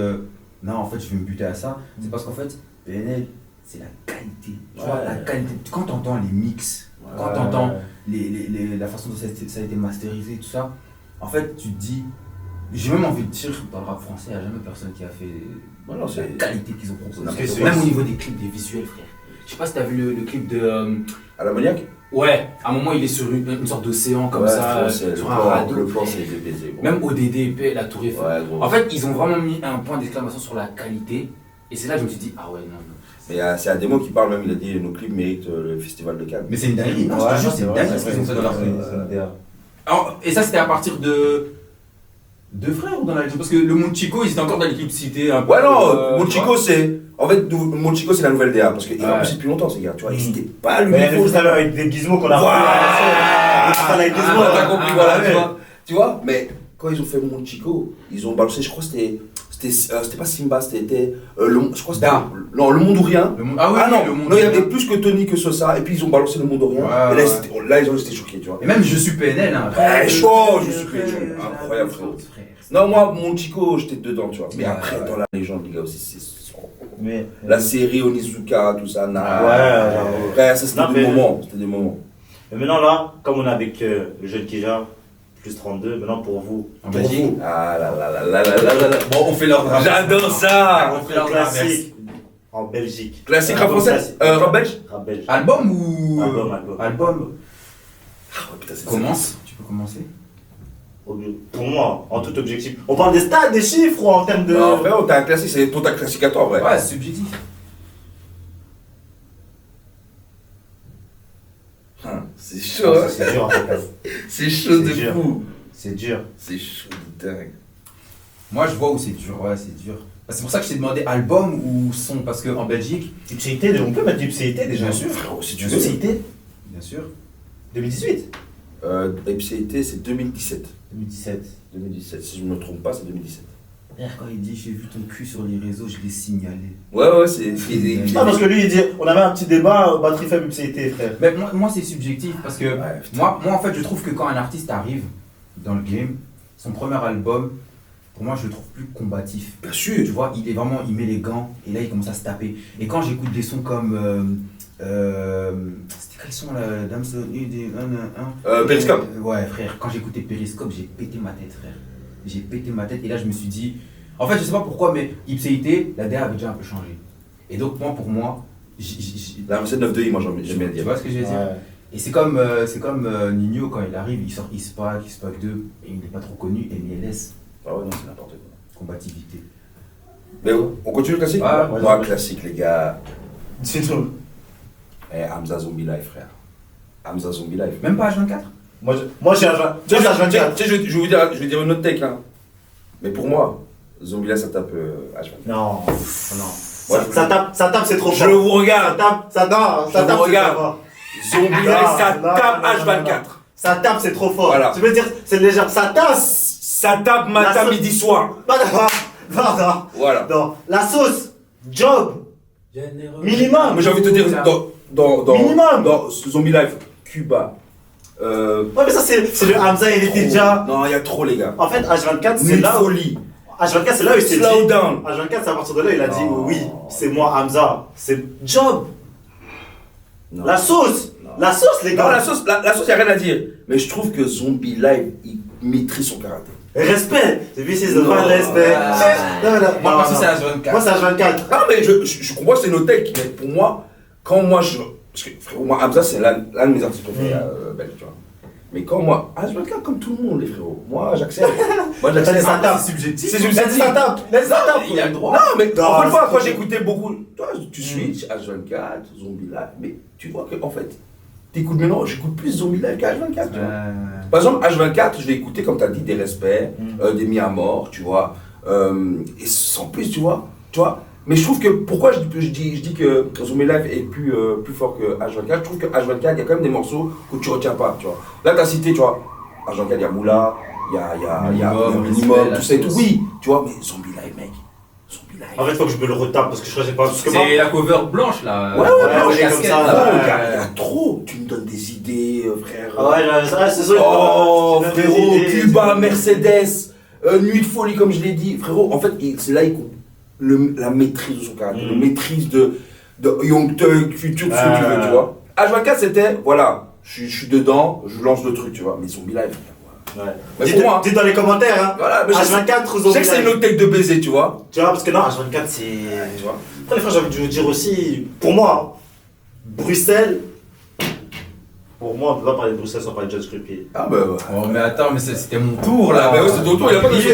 non, en fait, je vais me buter à ça, c'est parce qu'en fait, PNL, c'est la qualité. Tu vois, la qualité. Quand tu entends les mix, quand tu entends la façon dont ça a été masterisé, tout ça, en fait, tu te dis, j'ai même envie de dire, dans le rap français, il n'y a jamais personne qui a fait la qualité qu'ils ont proposée. Même au niveau des clips, des visuels, frère. Je sais pas si tu as vu le clip de. À l'ammoniaque. Ouais, à un moment il est sur une sorte d'océan comme ça, sur un radeau. Le plan, c'est baiser. Même ODD, la Tour Eiffel. Ouais, gros. En fait, ils ont vraiment mis un point d'exclamation sur la qualité. Et c'est là que je me suis dit, ah ouais, non. Mais c'est un démo qui parle même, il a dit nos clips méritent le festival de Cannes. Mais c'est une dinguerie, non, je te jure, c'est une dinguerie ce qu'ils ont fait dans leur clip. Alors, et ça, c'était à partir de. Deux frères ou dans la légende? Parce que le Montico, ils étaient encore dans l'équipe cité. Un peu, Ouais, non, mon Chico, c'est. En En fait, Mon Chico, c'est la nouvelle DA. Parce qu'ils ont Ouais. poussé depuis longtemps, ces gars. Tu vois, ils étaient pas le Mais niveau. vous savez, avec des gizmos qu'on a Voilà. avec des gizmos, Ah, t'as compris, voilà, ouais. tu vois. Mais quand ils ont fait Mon Chico, ils ont balancé, je crois que c'était pas Simba, c'était je crois que c'était non, le monde ou rien. Ah oui, non, le monde non, il y ou avait rien. plus que Tony que Sosa, et puis ils ont balancé le monde ou rien. Ouais, et là, ouais. là, ils ont été choqués, tu vois. Et même je suis PNL, hein. Chaud, je suis incroyable, frérot. Non, moi, Mon Chico, j'étais dedans, tu vois. Mais Ouais, après, ouais. dans la légende, les gars, aussi, c'est. Mais, La série Onizuka, tout ça, ouais. Frère, ça, c'était Non, des mais- moments. C'était des moments. mais maintenant là, comme on est avec le jeune Kija, plus 32, maintenant pour vous. En Pour Belgique. vous, Ah là là là là là là là là. Bon, on fait l'ordre. J'adore ça. on fait le classique en Belgique. Classique rap Album français classique. Rap belge Rap belge. Album ou. Album. Album. Ah ouais, putain, c'est Commence. Tu peux commencer. Pour moi, en tout objectif. On parle des stats, des chiffres ou en termes de. Non, frère, t'as un classique, c'est ton classique à toi, en vrai. Ouais, c'est subjectif. C'est chaud, hein. C'est dur en fait. C'est chaud de C'est dur. fou. C'est dur. C'est chaud de dingue. Moi, je vois où c'est dur. Ouais, c'est dur. C'est pour ça que je t'ai demandé album ou son. Parce qu'en Belgique, Ipséité, on peut mettre Ipséité déjà. bien sûr. Frérot, si tu veux. Ipséité Bien sûr. 2018. MCIT, c'est 2017. 2017. 2017, si je ne me trompe pas, c'est 2017. Quand il dit j'ai vu ton cul sur les réseaux, je l'ai signalé. Ouais, c'est. Ah, parce que lui, il dit, on avait un petit débat, batterie faible Ipséité, frère. Mais moi c'est subjectif parce que Ouais, putain. moi en fait je trouve que quand un artiste arrive dans le game, son premier album, pour moi je le trouve plus combatif. Bien Tu sûr. vois, il met les gants et là il commence à se taper. Et quand j'écoute des sons comme c'était quels sons là, Periscope. Ouais frère, quand j'écoutais Periscope, j'ai pété ma tête frère. J'ai pété ma tête et là je me suis dit, en fait je sais pas pourquoi mais Ipséité, la DA avait déjà un peu changé. Et donc pour moi, La recette 9-2, moi j'aime bien tu dire. vois ce que je veux dire? Et c'est comme Nino quand il arrive, il sort Ispac 2 et il n'est pas trop connu et MLS, Ah ouais, non, c'est n'importe quoi. combativité. Mais on continue le classique Ouais, Moi, classique, les gars. C'est tout. Hamza Zombie Life, frère. Hamza Zombie Life. Même pas H24? Moi, j'ai un Tu sais, H24. je vais dire une autre take là. Mais pour moi, Zombie Life, ça tape H24. Non. Moi, Ça tape, c'est trop fort. Je vous regarde. Ça tape, Je c'est trop regarde. fort. Zombie Non, Life, ça non, tape non, non, H24. Ça tape, c'est trop fort. Voilà. Tu veux dire, c'est légère. Ça tape. Ça tape matin, La midi, soir. Non. Voilà. Non. La sauce. Job. Minimum. Mais j'ai envie de te dire, Minimum. dans Zombie Life, Cuba. Ouais, mais ça, c'est le Hamza, il était déjà. Non, il y a trop, les gars. En fait, H24, c'est Une là où. folie. H24, c'est là où il s'est dit. Slow down. H24, c'est à partir de là, il a dit Non. oui, c'est moi, Hamza. C'est Job. Non. La sauce. La sauce, les Non, gars. la sauce, y a rien à dire. Mais je trouve que Zombie Life, il maîtrise son caractère. Respect. This is the Non. fan respect. Non, non, Moi non, parce que non. c'est H24. Moi, c'est H24. Non, mais je comprends que c'est nos takes, mais pour moi, quand moi je. Parce que frérot, moi, Hamza, c'est l'un de mes artistes préférés belges, tu vois. Mais quand moi. H24, comme tout le monde, les frérots. Moi, j'accepte. Moi, j'accepte. Ça tape. C'est subjectif. C'est Laisse subjectif. ça tape. Laisse ça tape. Il a le droit. Non, mais Non, encore une fois, c'est quand trop j'écoutais beaucoup. Toi, tu switches H24, Zombie Life, mais tu vois que, en fait, t'écoutes maintenant, j'écoute plus Zombie Life qu'H24, tu vois. Par exemple, H24, je vais écouter, comme tu as dit, des respects, des mis à mort, tu vois. Et sans plus, tu vois. Mais je trouve que, pourquoi je dis que Zombie Life est plus fort que H24, je trouve que H24, il y a quand même des morceaux que tu retiens pas, tu vois. Là, tu as cité, tu vois, H24, il y a Moula, il y a Minimum, tout ça et tout. Oui, tu vois, mais Zombie Life, mec. Zombie Life. En fait, faut que je me le retape parce que je crois que j'ai pas. Parce que moi, C'est la cover blanche là. Ouais, ouais, la comme casquette, ça, là. Il y a trop. Tu me donnes des idées, frère. ouais, c'est ça. Oh, tu donnes des frérot, idées, Cuba, tu- Mercedes, Nuit de folie, comme je l'ai dit. Frérot, en fait, c'est là la maîtrise de son caractère, la maîtrise de Young Thug, Future, tout ce que tu veux, tu vois. H24, c'était, voilà, je suis dedans, je lance le truc, tu vois. Mais Zombie Life, Ouais. Mais Dites pour moi, dites dans les commentaires, hein. voilà, mais H24 ou je Zombie sais que c'est une Life. autre tech de baiser, tu vois. Tu vois, parce que non, H24, c'est. Tu vois. Après, les frères, j'ai envie de vous dire aussi, pour moi, Bruxelles. Pour moi, on ne peut pas parler de Bruxelles sans parler de John Scrupier. Ah, bah, ouais. Oh mais attends, mais c'était mon tour là. Ah, bah, ouais, c'est ton tour, il a pas de Désolé,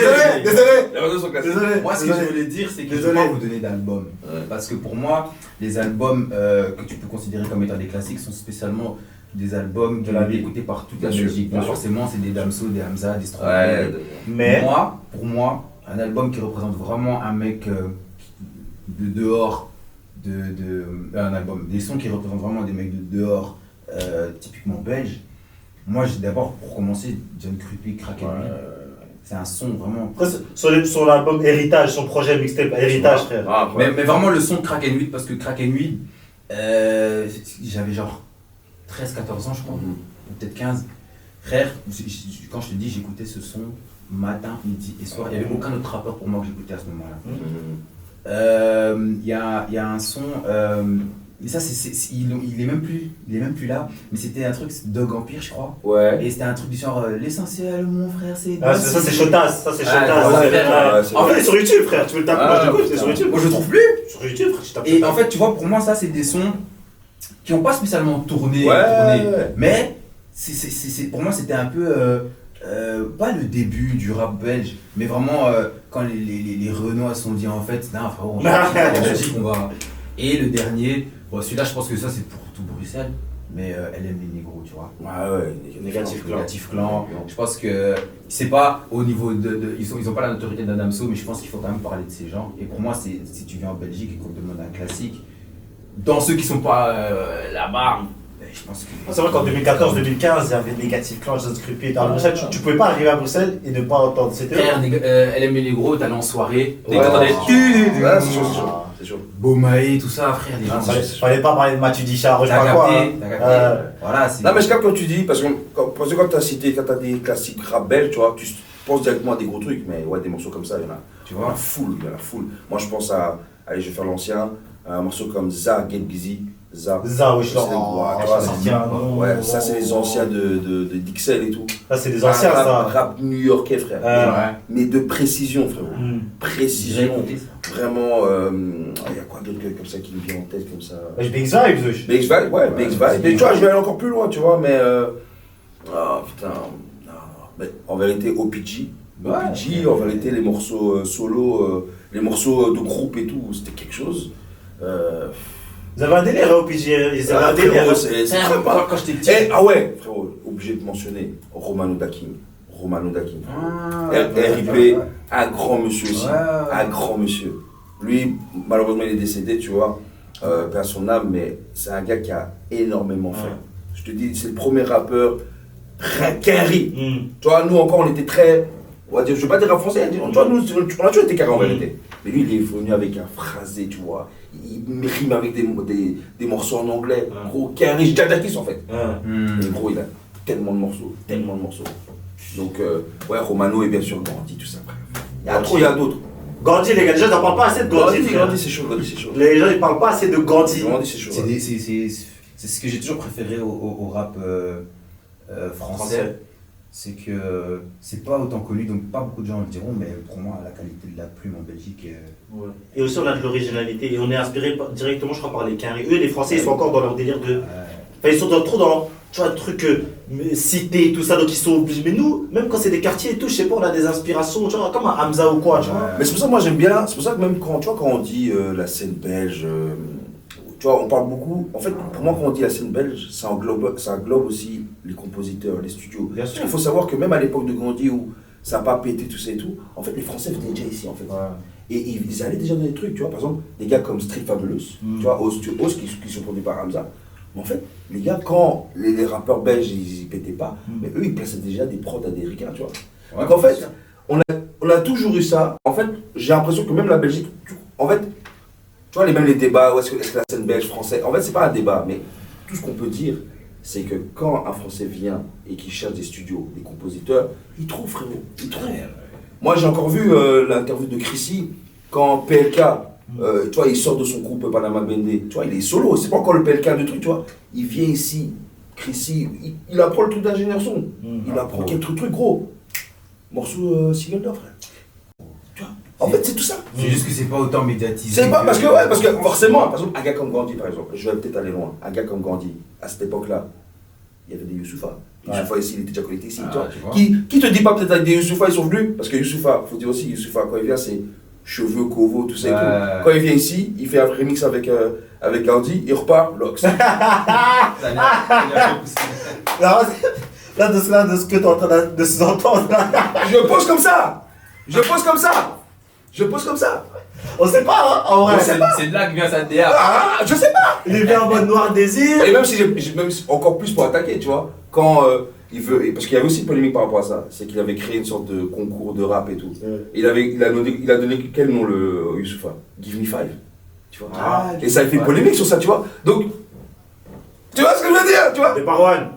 Il a pas de son classique. désolé. Moi, ce que je voulais dire, c'est que je ne Désolé. peux pas vous donner d'album. Parce que pour moi, les albums que tu peux considérer comme étant des classiques sont spécialement des albums qui De la ont été vie. écoutés par toute la Bien sûr, Belgique. bien Donc sûr. forcément, c'est des Damso, des Hamza, des Stromae. Ouais. Mais. Pour moi, un album qui représente vraiment un mec de dehors un album, des sons qui représentent vraiment des mecs de dehors, typiquement belges. Moi, d'abord, pour commencer, John Crupi, Crack and Weed. C'est un son vraiment. Après, sur l'album Héritage, son projet mixtape Héritage, frère. Mais vraiment le son Crack and Weed, parce que Crack and Weed, j'avais genre 13-14 ans, je crois, ou peut-être 15. Frère, quand je te dis, j'écoutais ce son matin, midi et soir. Il n'y avait aucun autre rappeur pour moi que j'écoutais à ce moment-là. Il y a un son, mais ça, il est même plus là. Mais c'était un truc, Dog Empire, je crois. Ouais. Et c'était un truc du genre, l'essentiel, mon frère, c'est. Ah, ça, c'est Chotas. Ça, c'est Chotas. En fait, il est sur YouTube, frère. Tu veux le taper? Moi, je l'écoute, il est sur YouTube. Moi, je le trouve plus. Sur YouTube, frère, tu tapes. Et en fait, tu vois, pour moi, ça, c'est des sons qui n'ont pas spécialement tourné. Mais pour moi, c'était un peu. Pas le début du rap belge, mais vraiment quand les Renois se sont dit en fait, non, frérot, on va. Et le dernier, bon, celui-là, je pense que ça, c'est pour tout Bruxelles, mais elle aime les négros, tu vois. Négatif clan. Je pense que c'est pas au niveau ils ont pas la notoriété d'un Damso, mais je pense qu'il faut quand même parler de ces gens. Et pour moi, si tu viens en Belgique et qu'on te demande un classique, dans ceux qui sont pas là-bas, je pense que. C'est vrai qu'en 2014-2015, il y avait Négatif Clan, John Crupi. À Bruxelles, tu pouvais pas arriver à Bruxelles et ne pas entendre. C'était. Elle aime les gros, t'allais en soirée. C'est chaud. Bomae, tout ça, frère. Fallait pas parler de Mathieu Dichard, je sais pas quoi. Voilà, c'est. Non, mais je capte quand tu dis, parce que quand tu as cité, quand tu as des classiques rap belges, tu vois, tu penses directement à des gros trucs, mais ouais, des morceaux comme ça, il y en a. Tu vois, il y en a full. Moi, je pense à. Allez, je vais faire l'ancien. Un morceau comme Za, Get Busy. Ça, oui, je ouais, ça c'est les anciens de Dixel et tout. Ça c'est des anciens, ça. Rap new-yorkais, frère. Mais de précision, frère. Précision. Vraiment, il y a quoi d'autre comme ça qui me vient en tête comme ça? Big Vibes, Big Vibes, ouais, Big Vibes. Mais tu vois, je vais aller encore plus loin, tu vois, mais. Ah putain. Mais en vérité, OPG. En vérité, les morceaux solo, les morceaux de groupe et tout, c'était quelque chose. Vous avez un délire, OPG. Ils avaient un délire. C'est très pas. Quand j'étais petit. Ah ouais, frérot, obligé de mentionner Romano Daking. RIP, un grand monsieur aussi. Un grand monsieur. Lui, malheureusement, il est décédé, tu vois. Paix à son âme, mais c'est un gars qui a énormément fait. Je te dis, c'est le premier rappeur carré. Tu vois, nous encore, on était très. On va dire, je ne veux pas dire en français, tu vois, nous, on a toujours été carré en vérité. Mais lui, il est venu avec un phrasé, tu vois. Il rime avec des morceaux en anglais. Gros, carré, Jadakis en fait. Mais gros, il a tellement de morceaux. Donc, ouais, Romano et bien sûr Gandhi, tout ça. Il y a d'autres. Gandhi, les gars, déjà, t'en parles pas assez de Gandhi. Gandhi, c'est chaud. Les gens, ils parlent pas assez de Gandhi. Gandhi, c'est chaud. C'est ce que j'ai toujours préféré au rap français. C'est que c'est pas autant connu, donc pas beaucoup de gens le diront, mais pour moi, la qualité de la plume en Belgique. Ouais. Et aussi, on a de l'originalité, et on est inspiré directement, je crois, par les Quinri. Eux, les Français, ils sont encore dans leur délire de. Enfin, ils sont trop dans, tu vois, le truc cité, tout ça, donc ils sont obligés. Mais nous, même quand c'est des quartiers et tout, je sais pas, on a des inspirations, tu vois, comme un Hamza ou quoi, tu vois. Mais c'est pour ça que moi j'aime bien, c'est pour ça que même quand, tu vois, quand on dit la scène belge. Tu vois, on parle beaucoup. En fait, pour moi, quand on dit la scène belge, ça englobe aussi les compositeurs, les studios. Bien sûr. Il faut savoir que même à l'époque de Gandhi, où ça n'a pas pété tout ça et tout, en fait, les Français venaient déjà ici, en fait. Et ils allaient déjà dans des trucs, tu vois. Par exemple, des gars comme Street Fabulous, tu vois, Os qui sont produits par Hamza. Mais en fait, les gars, quand les rappeurs belges, ils pétaient pas, mais eux, ils plaçaient déjà des prods à des ricains, tu vois. Donc en fait, on a toujours eu ça. En fait, j'ai l'impression que même la Belgique, en fait, tu vois, même les débats, est-ce que la scène belge, français, en fait, c'est pas un débat, mais tout ce qu'on peut dire, c'est que quand un Français vient et qu'il cherche des studios, des compositeurs, il trouve, frérot, il trouve. Moi, j'ai encore vu l'interview de Chrissy, quand PLK, tu vois, il sort de son groupe Panama Bende, tu vois, il est solo, c'est pas encore le PLK de truc, tu vois, il vient ici, Chrissy, il apprend le truc d'ingénieur son, il apprend quelques trucs gros, morceau single d'or, frère. En fait, c'est tout ça. C'est juste que c'est pas autant médiatisé. C'est pas parce que forcément, par exemple, un gars comme Gandhi, par exemple, je vais peut-être aller loin. Un gars comme Gandhi, à cette époque-là, il y avait des Youssoufa. Youssoufa ici, il était déjà connecté ici. Tu vois. Qui te dit pas peut-être avec des Youssoufa, ils sont venus? Parce que Youssoufa, faut dire aussi, Youssoufa, quand il vient, c'est cheveux, Kovo, tout ça et tout. Quand il vient ici, il fait un remix avec Gandhi, il repart, Lox. Là, de ce que tu es en train de s'entendre. Je pose comme ça. Je pose comme ça. On sait pas, hein, en vrai. C'est de là que vient sa DA. Ah, je sais pas. Il est bien en mode noir désir. Et même si encore plus pour attaquer, tu vois, quand il veut, parce qu'il y avait aussi une polémique par rapport à ça, c'est qu'il avait créé une sorte de concours de rap et tout. Il a donné quel nom le Youssoupha? Give Me Five, tu vois. Ah, et ça a fait une polémique sur ça, tu vois. Donc, tu vois ce que je veux dire, tu vois. Des Parwan.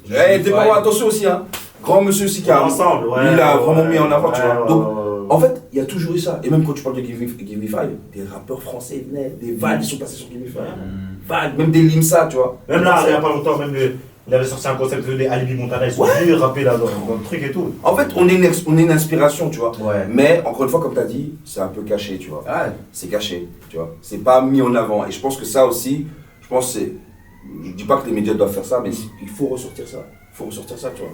T'es pas attention aussi, hein. Grand monsieur aussi qui a Ensemble, ouais. lui, il a vraiment mis en avant, tu Ouais, vois. ouais, Donc, ouais. en fait, il y a toujours eu ça. Et même quand tu parles de Give Me Five, des rappeurs français venaient, des vagues qui sont passés sur Give Me Five. Vagues, même des Limsa, tu vois. Même là, il n'y a pas longtemps, il avait sorti un concept de Alibi Montana, ils sont venus rapper là dans le truc et tout. En fait, on est une inspiration, tu vois. Ouais. Mais encore une fois, comme tu as dit, c'est un peu caché, tu vois. Ah, C'est caché, tu vois. C'est pas mis en avant. Et je pense que ça aussi, je dis pas que les médias doivent faire ça, mais il faut ressortir ça. Il faut ressortir ça, tu vois.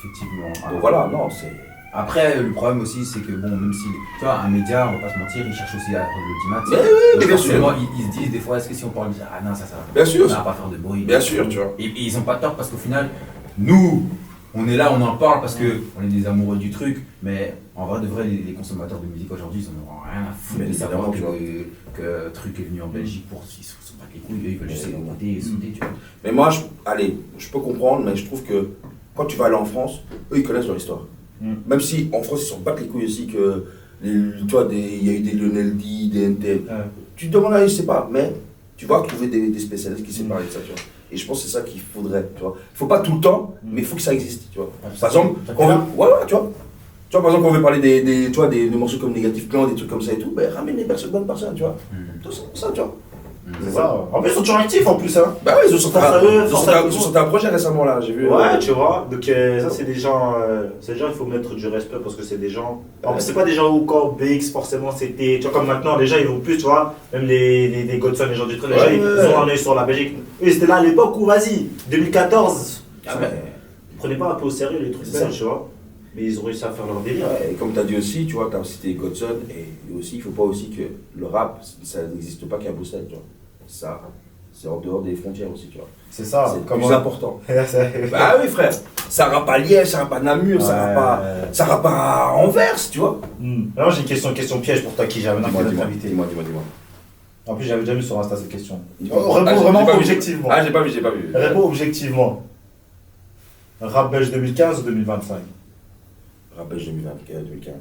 effectivement. Donc voilà, non, c'est. Après, le problème aussi, c'est que bon, même si, tu vois, un média, on va pas se mentir, il cherche aussi à prendre l'audimat. Mais oui, mais bien forcément, sûr. ils se disent des fois, est-ce que si on parle de ça, ah non, ça va. Bien sûr. Ça va pas faire de bruit. Bien sûr, tu vois. Et ils ont pas tort parce qu'au final, nous, on est là, on en parle parce qu'on est des amoureux du truc, mais en vrai de vrai, les consommateurs de musique aujourd'hui, ils en ont rien à foutre Mais de savoir évidemment, que truc est venu en Belgique pour ils se sont pas les couilles, eux, ils veulent juste augmenter et sauter, tu vois. Mais moi, je peux comprendre, mais je trouve que quand tu vas aller en France, eux, ils connaissent leur histoire. Même si en France, ils s'en battent les couilles aussi que, il y a eu des Lionel D, des NTM. Tu te demandes, je sais pas, mais tu vas trouver des spécialistes qui s'est parlé de ça, tu vois. Et je pense que c'est ça qu'il faudrait, tu vois. Il faut pas tout le temps, mais il faut que ça existe, tu vois. Par exemple, quand ouais, tu vois. Tu vois, par exemple, quand on veut parler des morceaux comme Négatif Plan, des trucs comme ça et tout, ben ramène les bonnes personnes, tu vois. Tout ça, tu vois. C'est ça. En plus, ils sont toujours actifs en plus, hein. Bah oui, ils ont sorti un projet récemment là, j'ai vu. Ouais, tu vois. Donc, ça, c'est des gens, il faut mettre du respect parce que c'est des gens. En plus, c'est pas des gens où quand BX, forcément, c'était. Tu vois, comme maintenant, les gens, ils vont plus, tu vois. Même les Godson, les gens du train, les gens, ils ont un œil sur la Belgique. Et c'était là à l'époque où, vas-y, 2014. Ah ouais. Ils prenaient pas un peu au sérieux les trucs belges, tu vois. Mais ils ont réussi à faire leur délire. Ouais, et comme tu as dit aussi, tu vois, tu as cité Godson, et aussi, il faut pas aussi que le rap, ça n'existe pas qu'à Bruxelles, tu vois. Ça, c'est en dehors des frontières aussi, tu vois. C'est ça. C'est plus important. Bah Bah oui, frère. Ça rappe à Liège, ça rappe à Namur, ça rappe à Anvers, tu vois. Alors, j'ai une question piège pour toi qui j'avais Dis-moi. invité. En plus, j'avais déjà vu sur Insta cette question. Réponds Réponds vraiment objectivement. Ah, j'ai pas vu. Réponds objectivement. Rap belge 2015 ou 2025? Rap belge 2015.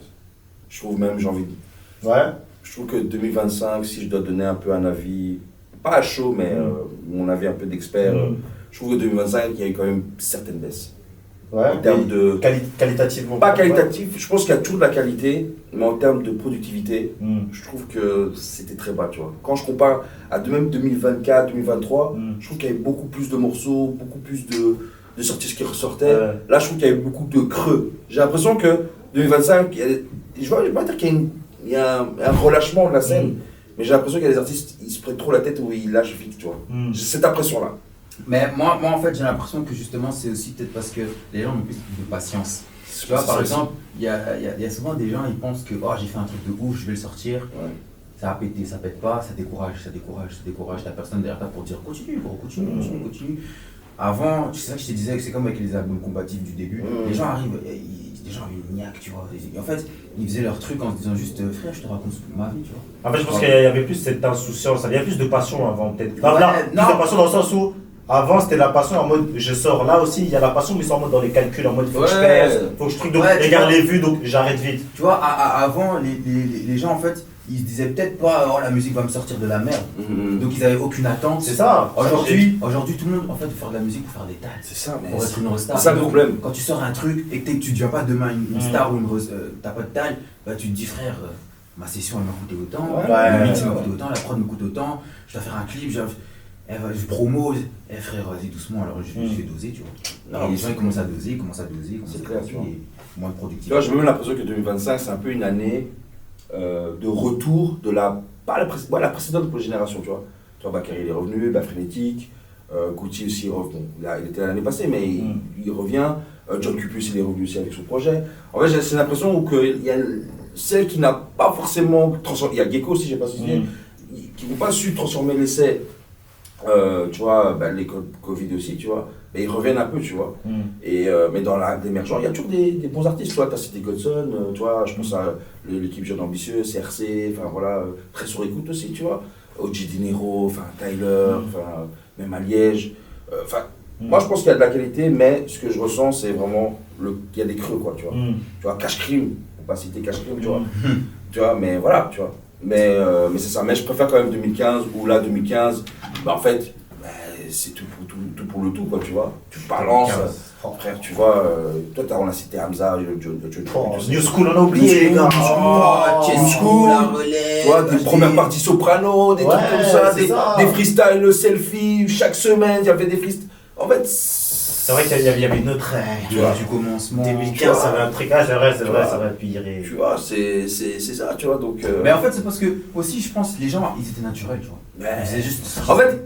Je trouve même, j'ai envie de. Ouais. Je trouve que 2025, si je dois donner un peu un avis, pas à chaud, mais mon avis un peu d'expert, je trouve que 2025, il y a eu quand même certaines baisses. Ouais. En termes de. Qualitativement. Pas qualitatif, je pense qu'il y a toujours de la qualité, mais en termes de productivité, je trouve que c'était très bas, tu vois. Quand je compare à même 2024, 2023, je trouve qu'il y avait beaucoup plus de morceaux, beaucoup plus de sorties qui ressortaient. Là, je trouve qu'il y avait beaucoup de creux. J'ai l'impression que 2025, je vais pas dire qu'il y a un relâchement de la scène, mais j'ai l'impression qu'il y a des artistes, ils se prennent trop la tête ou ils lâchent vite, tu vois. J'ai cette impression-là. Mais moi, en fait, j'ai l'impression que justement, c'est aussi peut-être parce que les gens ont plus de patience. Tu vois, par exemple, il y a souvent des gens, ils pensent que oh, j'ai fait un truc de ouf, je vais le sortir. Ouais. Ça va péter, ça pète pas, ça décourage. T'as personne derrière toi pour dire continue, bro, continue. Avant, c'est ça que je te disais, que c'est comme avec les albums combatifs du début. Les gens arrivent, les gens avaient une niaque, tu vois. Et en fait, ils faisaient leur truc en se disant juste frère, je te raconte ma vie, tu vois. En fait, je pense qu'il y avait plus cette insouciance, il y avait plus de passion avant, peut-être. Plus de passion dans le sens où. Avant, c'était la passion en mode je sors. Là aussi, il y a la passion, mais c'est en mode dans les calculs, en mode faut que je pèse, faut que je truc, donc regarde les vues, donc j'arrête vite. Tu vois, avant, les gens en fait, ils se disaient peut-être pas oh la musique va me sortir de la merde. Donc ils avaient aucune attente. C'est ça. Aujourd'hui, tout le monde en fait veut faire de la musique pour faire des tailles. C'est ça, mais pour être une resta. c'est ça le problème. Quand tu sors un truc et que tu deviens pas demain une star ou t'as pas de taille, bah tu te dis frère, ma session elle m'a coûté autant, le mix m'a coûté autant, la prod me coûte autant, je dois faire un clip, je promo, frère, vas-y doucement, alors je fais doser, tu vois. Non, et les gens ils commencent à doser, c'est clair, tu vois. Moins de productivité. Tu vois, j'ai même l'impression que 2025, c'est un peu une année de retour de la précédente génération, tu vois. Tu vois, Bakary il est revenu, Frénétique, Gucci aussi, bon, il était l'année passée, mais il revient. John Cupus, il est revenu aussi avec son projet. En fait, j'ai l'impression qu'il y a celle qui n'a pas forcément transformé. Il y a Gecko aussi, j'ai pas souligné, qui n'ont pas su transformer l'essai. Tu vois, les Covid aussi, tu vois. mais ils reviennent un peu, tu vois. Et, mais dans l'émergent, il y a toujours des bons artistes. Tu as cité Godson, tu vois, je pense à l'équipe Jeune Ambitieux, CRC, enfin voilà, très sur écoute aussi, tu vois. OG Dinero, enfin Tyler, enfin même à Liège. Enfin, moi je pense qu'il y a de la qualité, mais ce que je ressens, c'est vraiment qu'il y a des creux, quoi, tu vois. Tu vois, Cash Crime, on va pas citer Cash Crime, tu vois. Tu vois, mais voilà, tu vois. Mais c'est ça. Mais je préfère quand même 2015, où là, 2015, bah en fait, c'est tout pour le tout, quoi, tu vois. Tu balances, frère, tu vois, toi, on a cité Hamza, New School, on a oublié, les gars. New School, tu vois, des premières parties soprano, des trucs comme ça, des freestyles selfie, chaque semaine, il y avait des freestyles. En fait, c'est vrai qu'il y avait une autre règle du commencement. 2015, ça avait un truc, c'est vrai, ça va pirer. Tu vois, c'est ça, tu vois, donc... Mais en fait, c'est parce que, aussi, je pense, les gens, ils étaient naturels, tu vois. Ils faisaient juste... En fait...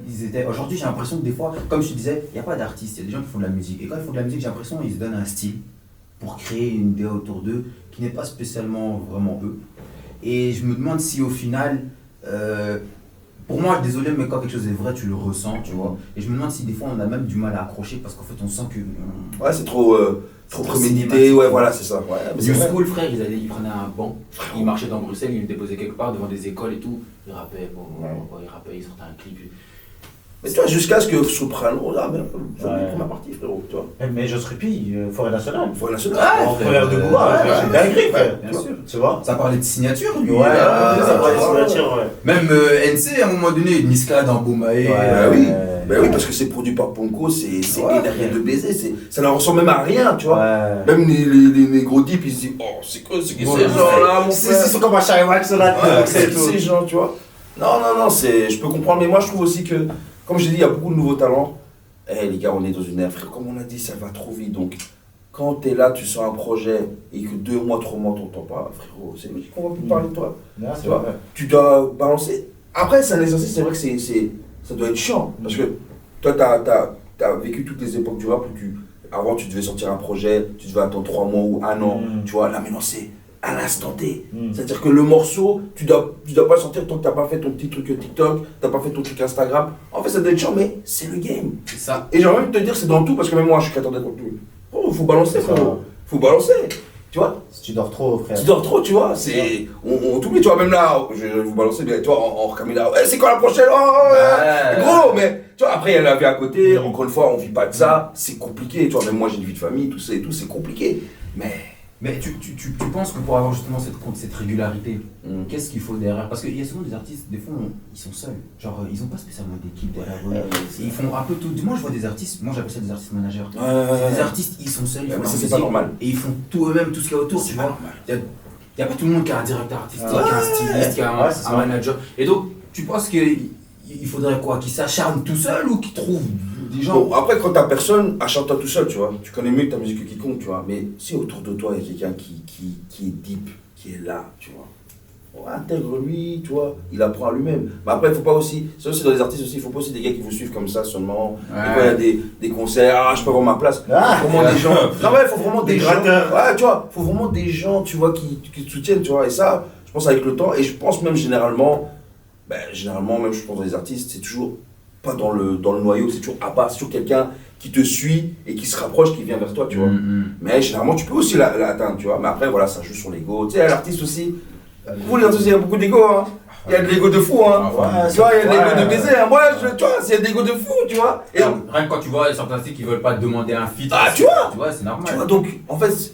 Aujourd'hui, j'ai l'impression que des fois, comme je te disais, il n'y a pas d'artistes, il y a des gens qui font de la musique. Et quand ils font de la musique, j'ai l'impression qu'ils se donnent un style pour créer une idée autour d'eux qui n'est pas spécialement vraiment eux. Et je me demande si au final... pour moi, désolé, mais quand quelque chose est vrai, tu le ressens, tu vois. Et je me demande si des fois on a même du mal à accrocher parce qu'en fait on sent que... Ouais, c'est trop prémédité, ouais, voilà, c'est ça. Ouais, New School, frère, ils prenaient un banc, ils marchaient dans Bruxelles, ils le déposaient quelque part devant des écoles et tout. Ils rappaient, ils sortaient un clip. Mais tu vois, jusqu'à ce que Soprano, là, même, c'est la première partie, frérot, tu vois. Mais je serais pis, Forêt Nationale. Forêt Nationale. En première de Gouba, c'est dingue, frère. Bien sûr. Tu vois. Ça parlait de signature, lui. Ouais, ça parlait de signature, ouais. Même NC, à un moment donné, Niska dans Bomae. Bah oui, parce que c'est produit par Ponko, c'est énervé de baiser, ça ne ressemble même à rien, tu vois. Ouais. Même les gros types, ils se disent, oh, c'est quoi, c'est qui ces gens-là, mon frère. C'est comme un Shai Wax là. C'est qui ces gens, tu vois. Non, je peux comprendre, mais moi je trouve aussi que, comme je l'ai dit, il y a beaucoup de nouveaux talents. Eh les gars, on est dans une ère, frère, comme on a dit, ça va trop vite, donc quand t'es là, tu sors un projet et que 2 mois, 3 mois, t'entends pas, frérot, c'est logique qu'on va plus parler de toi. Tu vois, tu dois balancer. Après, c'est un exercice, c'est vrai que ça doit être chiant, parce que toi, t'as vécu toutes les époques du rap où avant, tu devais sortir un projet, tu devais attendre 3 mois ou 1 an, tu vois, là maintenant, c'est à l'instant T. C'est-à-dire que le morceau, tu dois pas le sortir tant que t'as pas fait ton petit truc TikTok, t'as pas fait ton truc Instagram. En fait, ça doit être chiant, mais c'est le game. C'est ça. Et j'ai envie de te dire, c'est dans tout, parce que même moi, je suis créateur de contenu. Oh, faut balancer, frérot. Faut balancer. Tu vois? Si tu dors trop, frère. Tu dors trop, tu vois. On t'oublie, tu vois, même là, je vais vous balancer, mais tu vois, en caméra, ouais, c'est quoi la prochaine? Gros, mais tu vois, après, il y a la vie à côté, encore une fois, on vit pas de ça, c'est compliqué, tu vois, même moi, j'ai une vie de famille, tout ça et tout, c'est compliqué. Mais tu penses que pour avoir justement cette régularité, qu'est-ce qu'il faut derrière? Parce qu'il y a souvent des artistes, des fois, ils sont seuls. Genre, ils n'ont pas spécialement d'équipe derrière eux. Ils font un peu tout. Moi, je vois des artistes, moi j'appelle ça des artistes managers. C'est des artistes, ils sont seuls, ils font leur ça, c'est musique, pas normal. et ils font tout eux-mêmes, tout ce qu'il y a autour, tu vois. Il n'y a pas tout le monde qui a un directeur artistique, qui a un styliste, qui a un manager. Et donc, tu penses qu'il faudrait quoi? Qu'ils s'acharnent tout seul ou qu'ils trouvent des gens? Bon, après, quand t'as personne, acharne-toi tout seul, tu vois. Tu connais mieux que ta musique que quiconque, tu vois. Mais si autour de toi, il y a quelqu'un qui est deep, qui est là, tu vois. Intègre-lui, tu vois, il apprend à lui-même. Mais après, il faut pas aussi, c'est aussi dans les artistes aussi, il faut pas aussi des gars qui vous suivent comme ça seulement. Et quand il y a des concerts, je peux avoir ma place. Il faut vraiment des gens. Non, ouais, il faut vraiment des gens. Ouais, tu vois, il faut vraiment des gens, tu vois, qui te soutiennent, tu vois. Et ça, je pense avec le temps, et je pense même généralement, même je pense dans les artistes, c'est toujours pas dans le noyau, c'est toujours à part, c'est toujours quelqu'un qui te suit et qui se rapproche, qui vient vers toi, tu vois. Mais généralement, tu peux aussi l'atteindre, tu vois. Mais après, voilà, ça joue sur l'ego. Tu sais, l'artiste aussi. Vous, les artistes, il y a beaucoup d'ego, hein. Il y a de l'ego de fou, hein. Tu vois, il y a de l'ego de baiser, hein. Moi, tu vois, il y a de l'ego de fou, tu vois. Et rien que quand tu vois certains artistes qui veulent pas te demander un feat. Tu vois, c'est normal. Tu vois, donc, en fait,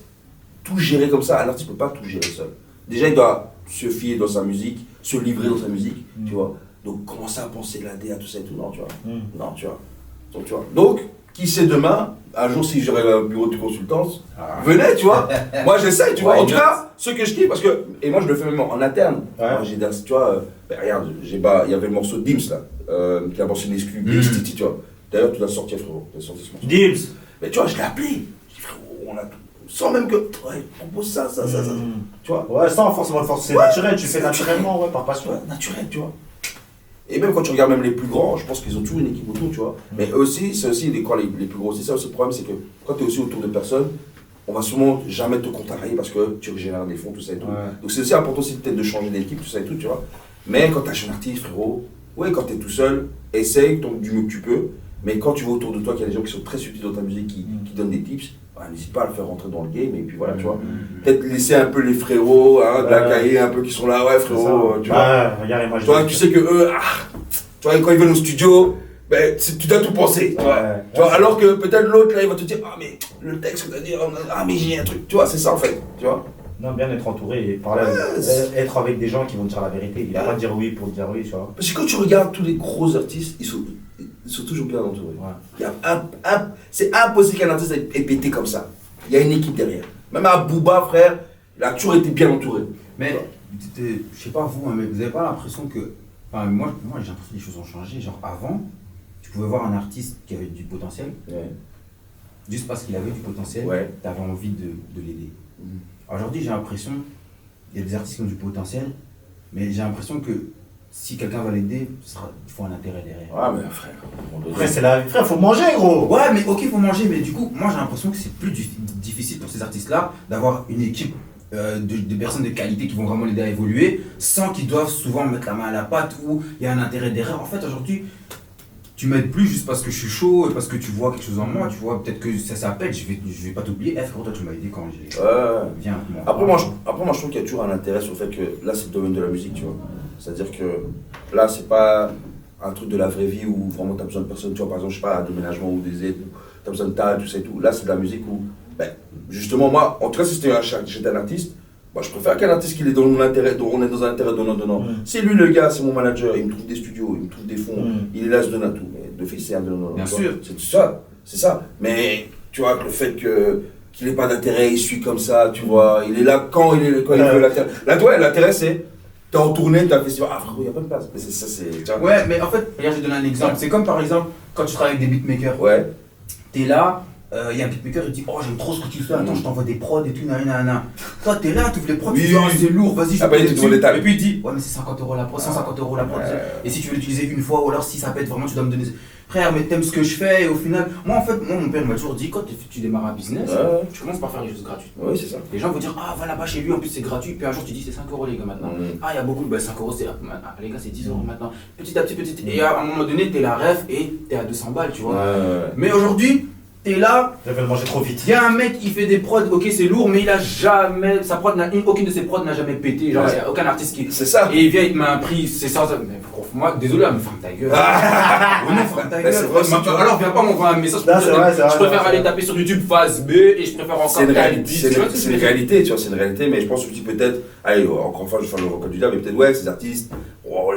tout gérer comme ça, un artiste ne peut pas tout gérer seul. Déjà, il doit se fier dans sa musique, se livrer dans sa musique, tu vois. Donc, commencer à penser la DA, tout ça et tout, non, tu vois. Non, tu vois. Donc, qui sait demain, un jour si j'aurai un bureau de consultance, venez, tu vois. Moi j'essaye, tu vois. En tout cas, ce que je kiffe, parce que, et moi je le fais même en interne. Moi, tu vois, regarde, il y avait le morceau de Dims là, qui a lancé une exclu, BXTT, tu vois. D'ailleurs, tu l'as sorti, frérot. Tu l'as sorti ce morceau. Dims. Mais tu vois, je l'ai appelé. Je dis, frérot, on a tout. Sans même que, propose ça. Tu vois. Ouais, sans forcément le forcer, c'est naturel, tu fais naturellement, par passion. Ouais, naturel, tu vois. Et même quand tu regardes même les plus grands, je pense qu'ils ont toujours une équipe autour, tu vois. Mais c'est aussi les plus gros. C'est ça aussi le problème, c'est que quand tu es aussi autour de personnes, on va souvent jamais te contrarier parce que tu régénères des fonds, tout ça et tout. Donc c'est aussi important aussi peut-être de changer d'équipe, tout ça et tout, tu vois. Mais quand tu es un jeune artiste, frérot, quand tu es tout seul, essaye du mieux que tu peux. Mais quand tu vois autour de toi qu'il y a des gens qui sont très subtils dans ta musique, qui donnent des tips, n'hésite pas à le faire rentrer dans le game, et puis voilà, tu vois. Peut-être laisser un peu les frérots, hein, de la cahier un peu qui sont là, ouais frérot, tu vois. Regarde, moi, Toi, tu sais que eux, tu vois, quand ils viennent au studio, ben, tu dois tout penser, tu vois. Tu vois, alors que peut-être l'autre, là, il va te dire, ah mais le texte que tu as dit, mais j'ai un truc, tu vois, c'est ça en fait, tu vois. Non, bien être entouré et parler, être avec des gens qui vont te dire la vérité. Il va pas dire oui pour dire oui, tu vois. Parce que quand tu regardes tous les gros artistes, ils sont toujours bien entourés. Il y a c'est impossible qu'un artiste ait pété comme ça. Il y a une équipe derrière. Même à Booba, frère, il a toujours été bien entouré. Mais, je sais pas vous, hein, mais vous avez pas l'impression que. Enfin, moi j'ai l'impression que les choses ont changé. Genre, avant, tu pouvais voir un artiste qui avait du potentiel. Juste parce qu'il avait du potentiel, tu avais envie de l'aider. Aujourd'hui, j'ai l'impression, il y a des artistes qui ont du potentiel, mais j'ai l'impression que si quelqu'un va l'aider, il faut un intérêt derrière. Ouais, mais frère. Frère, c'est la vie. Frère, faut manger, gros. Ouais, mais ok, il faut manger, mais du coup, moi j'ai l'impression que c'est plus difficile pour ces artistes-là d'avoir une équipe de personnes de qualité qui vont vraiment l'aider à évoluer, sans qu'ils doivent souvent mettre la main à la pâte ou il y a un intérêt derrière. En fait, aujourd'hui, tu m'aides plus juste parce que je suis chaud et parce que tu vois quelque chose en moi, tu vois, peut-être que ça pète, je vais pas t'oublier. Frérot, toi tu m'as aidé quand j'ai... Viens, moi. Après moi je trouve qu'il y a toujours un intérêt sur le fait que là c'est le domaine de la musique, tu vois. C'est-à-dire que là c'est pas un truc de la vraie vie où vraiment t'as besoin de personne, tu vois, par exemple, je sais pas, un déménagement ou des aides, t'as besoin de tas, tout ça et tout. Là c'est de la musique où, ben, justement moi, en tout cas si j'étais un artiste, moi, je préfère qu'un artiste qui est dans mon intérêt, dont on est dans un intérêt donnant-donnant. C'est lui le gars, c'est mon manager, il me trouve des studios, il me trouve des fonds, il est là, je donne à tout. Mais de fait, c'est un donnant-donnant. Bien sûr. C'est ça. Mais tu vois, le fait qu'il n'ait pas d'intérêt, il suit comme ça, tu vois, il est là quand il veut l'intérêt. Là, toi, l'intérêt, c'est, t'es en tournée, t'as un festival, frérot, il n'y a pas de place. Mais c'est ça, c'est. Ouais, mais en fait, regarde, je vais donner un exemple. C'est comme par exemple, quand tu travailles avec des beatmakers. Ouais. T'es là. Il y a un beatmaker, il dit oh j'aime trop ce que tu fais, attends je t'envoie des prods et tout, nanana. Toi t'es là, tu ouvres les prods, tu dis oh c'est lourd, vas-y je vais dessus. Et puis il dit ouais mais c'est 50 € la prod, 150 € la prod. Et si tu veux l'utiliser une fois ou alors si ça pète vraiment tu dois me donner. Frère mais t'aimes ce que je fais et au final, moi mon père m'a toujours dit quand tu démarres un business, tu commences par faire les choses gratuites. Oui c'est ça. Les gens vont dire ah va là-bas chez lui en plus c'est gratuit, puis un jour tu dis c'est 5 € les gars maintenant. Ah il y a beaucoup, 5 € c'est les gars c'est 10 € maintenant. Petit à petit, et à un moment donné t'es la ref et t'es à 200 balles tu vois. Mais aujourd'hui, t'es là, j'avais mangé trop vite. Il y a un mec qui fait des prods, ok c'est lourd, mais il a jamais, aucune de ses prods n'a jamais pété, genre il n'y a aucun artiste qui... C'est ça. Et il vient, il te met un prix, c'est ça, mais moi, désolé, mais ferme ta gueule. Ferme ta gueule. Alors viens pas m'envoyer un message pour dire, je préfère aller taper sur YouTube phase B et je préfère encore... C'est une réalité, tu vois, c'est une réalité, mais je pense que peut-être, allez, encore une fois je vais faire le record du diable, mais peut-être ouais, ces artistes, on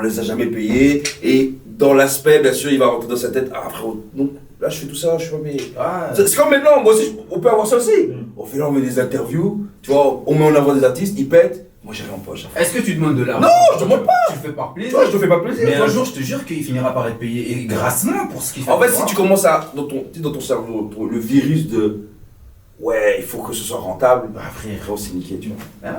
les a jamais payés, et dans l'aspect, bien sûr, il va rentrer dans sa tête, ah frérot, non. Là, je fais tout ça, je suis pas payé. C'est comme maintenant, moi aussi, on peut avoir ça aussi. On fait là, on met des interviews, tu vois, on met en avant des artistes, ils pètent, moi j'ai rien en poche. Est-ce que tu demandes de l'argent? Non, je demande pas. Tu le fais par plaisir. Toi, je te fais pas plaisir. Mais un jour, je te jure qu'il finira par être payé, et grassement pour ce qu'il fait. En fait, si tu commences à, dans ton cerveau, le virus de, ouais, il faut que ce soit rentable, bah frérot, c'est niqué, tu vois.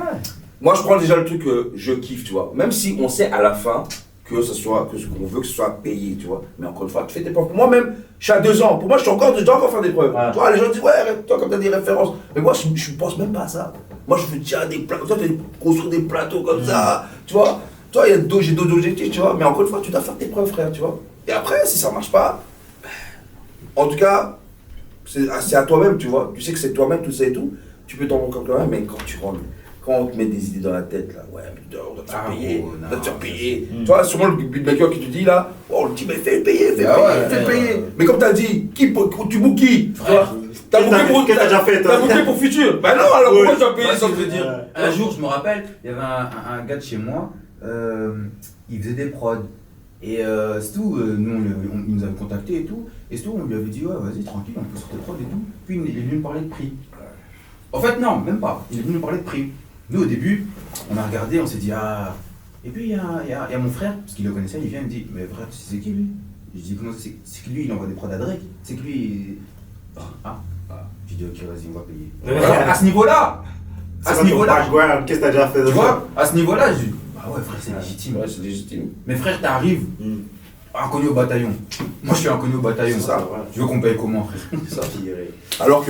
Moi, je prends déjà le truc que je kiffe, tu vois. Même si on sait à la fin que ce qu'on veut que ce soit payé, tu vois. Mais encore une fois, tu fais tes preuves. Moi-même, je suis à 2 ans. Pour moi, je dois encore faire des preuves. Tu vois, les gens disent, ouais, toi, comme tu as des références. Mais moi, je ne pense même pas à ça. Moi, je veux déjà des plateaux. Toi, tu construire des plateaux comme ça. Tu vois, toi, j'ai d'autres objectifs, tu vois. Mais encore une fois, tu dois faire tes preuves, frère, tu vois. Et après, si ça ne marche pas, en tout cas, c'est à toi-même, tu vois. Tu sais que c'est toi-même, tout ça et tout. Tu peux t'en rendre compte quand même, mais quand tu rentres. Quand on te met des idées dans la tête, là, ouais, mais on doit te faire payer, on doit te faire payer. Tu vois, sûrement le beatmaker qui te dit là, oh, le type, fais payer. Mais comme tu as dit, tu bookes qui? T'as booké pour futur. Ben non, alors pourquoi tu vas payer sans te dire? Un jour, je me rappelle, il y avait un gars de chez moi, il faisait des prods. Et c'est tout, nous il nous avait contacté et tout, et c'est tout, on lui avait dit ouais vas-y tranquille, on peut sur tes prods et tout. Puis il est venu nous parler de prix. En fait non, même pas, il est venu nous parler de prix. Nous au début, on a regardé, on s'est dit ah. Et puis il y a mon frère, parce qu'il le connaissait, il vient et me dit mais frère, c'est qui lui? Je dis comment c'est que lui il envoie des prods à Drake, c'est que lui. Je dis ok vas-y on va payer. Alors, à ce niveau-là, qu'est-ce que t'as déjà fait? Tu vois, à ce niveau-là, je dis ah ouais frère c'est légitime. Ouais c'est légitime. Mais frère t'arrives, inconnu au bataillon. Moi je suis inconnu au bataillon. C'est ça. Tu veux qu'on paye comment frère? C'est ça. Alors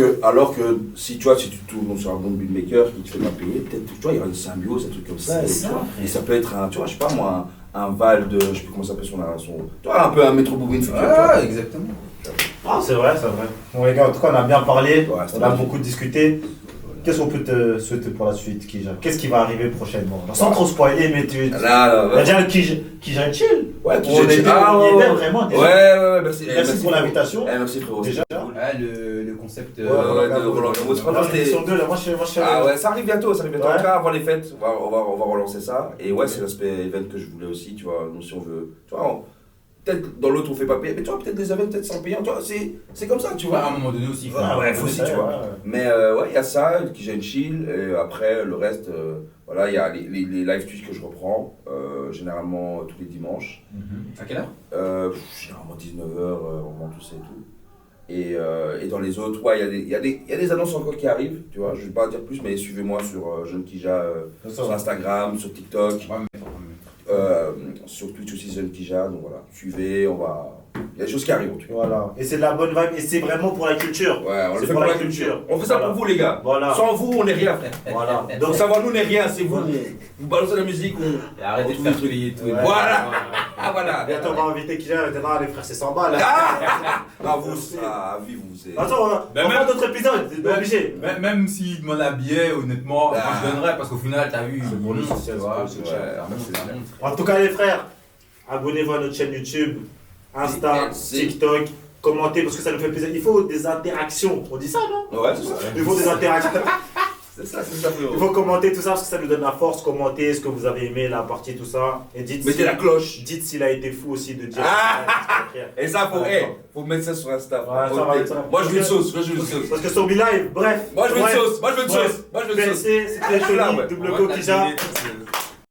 que si tu tournes sur un bon beatmaker qui te fait pas payer, peut-être tu vois il y aura une symbiose, un truc comme ça. Et ça peut être un, tu vois, je sais pas moi, un Val de, je sais plus comment ça s'appelle son, tu vois, un peu un Metro Boomin futur. Ah, exactement. Ah, c'est vrai, c'est vrai. Bon, les gars, en tout cas, on a bien parlé, Ouais, c'est on a vrai. beaucoup discuté. Qu'est-ce qu'on peut te souhaiter pour la suite, Kija? Qu'est-ce qui va arriver prochainement? Sans trop spoiler, mais tu. Là, On va dire Kija chill. ouais, On était vraiment déjà. Ouais, merci. Merci pour l'invitation. Merci frérot. Déjà. Ouais, le concept. Franchement, c'était. L'émission 2, là, moi je suis. Ah ouais, ça arrive bientôt, ça arrive bientôt. Ouais. En tout cas, avant les fêtes, on va relancer ça. Et ouais, c'est l'aspect event que je voulais aussi, tu vois. Nous, si on veut. Tu vois, peut-être dans l'autre on fait pas payer, mais tu vois, peut-être des events, peut-être sans payer, tu vois, c'est comme ça, tu Tu vois, à vois. un moment donné aussi, il faut. Ah ouais, faut aussi, ça, tu vois. ouais. Mais ouais, il y a ça, qui j'ai une chill. Et après, le reste, voilà, il y a les live Twitch que je reprends, généralement tous les dimanches. À quelle heure Généralement 19h, on monte tout ça et tout. Et dans les autres, ouais, il y a des annonces encore qui arrivent, tu vois, je vais pas dire plus, mais suivez-moi sur Jeune Kija, sur Instagram, sur TikTok, Ouais, mais- sur Twitch aussi Jeune Kija, donc voilà, suivez, il y a des choses qui arrivent en tout cas. Voilà. Et c'est de la bonne vibe, et c'est vraiment pour la culture. Ouais, on le C'est fait pour la culture. On fait ça Voilà. pour vous les gars. Voilà. Sans vous, on n'est rien frère. Voilà. Donc Donc, savoir nous n'est rien, c'est vous. Vous balancez la musique, Et arrêtez de on faire trouve tous les tout. Ouais. Voilà. Ah voilà. bientôt, on va inviter Kija, elle était là, les frères, c'est 100 balles. Ah vous, ça, à vie, vous, c'est. Attends, on Ben va même- faire d'autres épisodes, t'es obligé. Même s'il demande un billet, honnêtement, moi je donnerais parce qu'au final, t'as vu, C'est pour le tu social, vois, c'est pour le ouais, social. ça monte, ça monte. En tout cas, les frères, abonnez-vous à notre chaîne YouTube, Insta, Merci. TikTok, commentez parce que ça nous fait plaisir. Il faut des interactions. On dit ça, non? Ouais, c'est ça. Il faut des interactions. C'est ça, frérot. Il faut commenter tout ça parce que ça nous donne la force. Commentez ce que vous avez aimé, la partie, tout ça. Et dites Mettez la cloche. Dites s'il a été fou aussi de dire. Ah ça. Et ça, faut mettre ça sur Insta. Ouais, ça va être ça. Moi, je veux une sauce. Moi, je veux une sauce. Parce que sur Be Live, bref. Moi, je veux une Bref. sauce. Moi, je veux une Bref. sauce. Moi, je veux une sauce. PLC, c'était Ah, là, Johnny, ouais. double Ouais, co t'as Kija. deviné tout,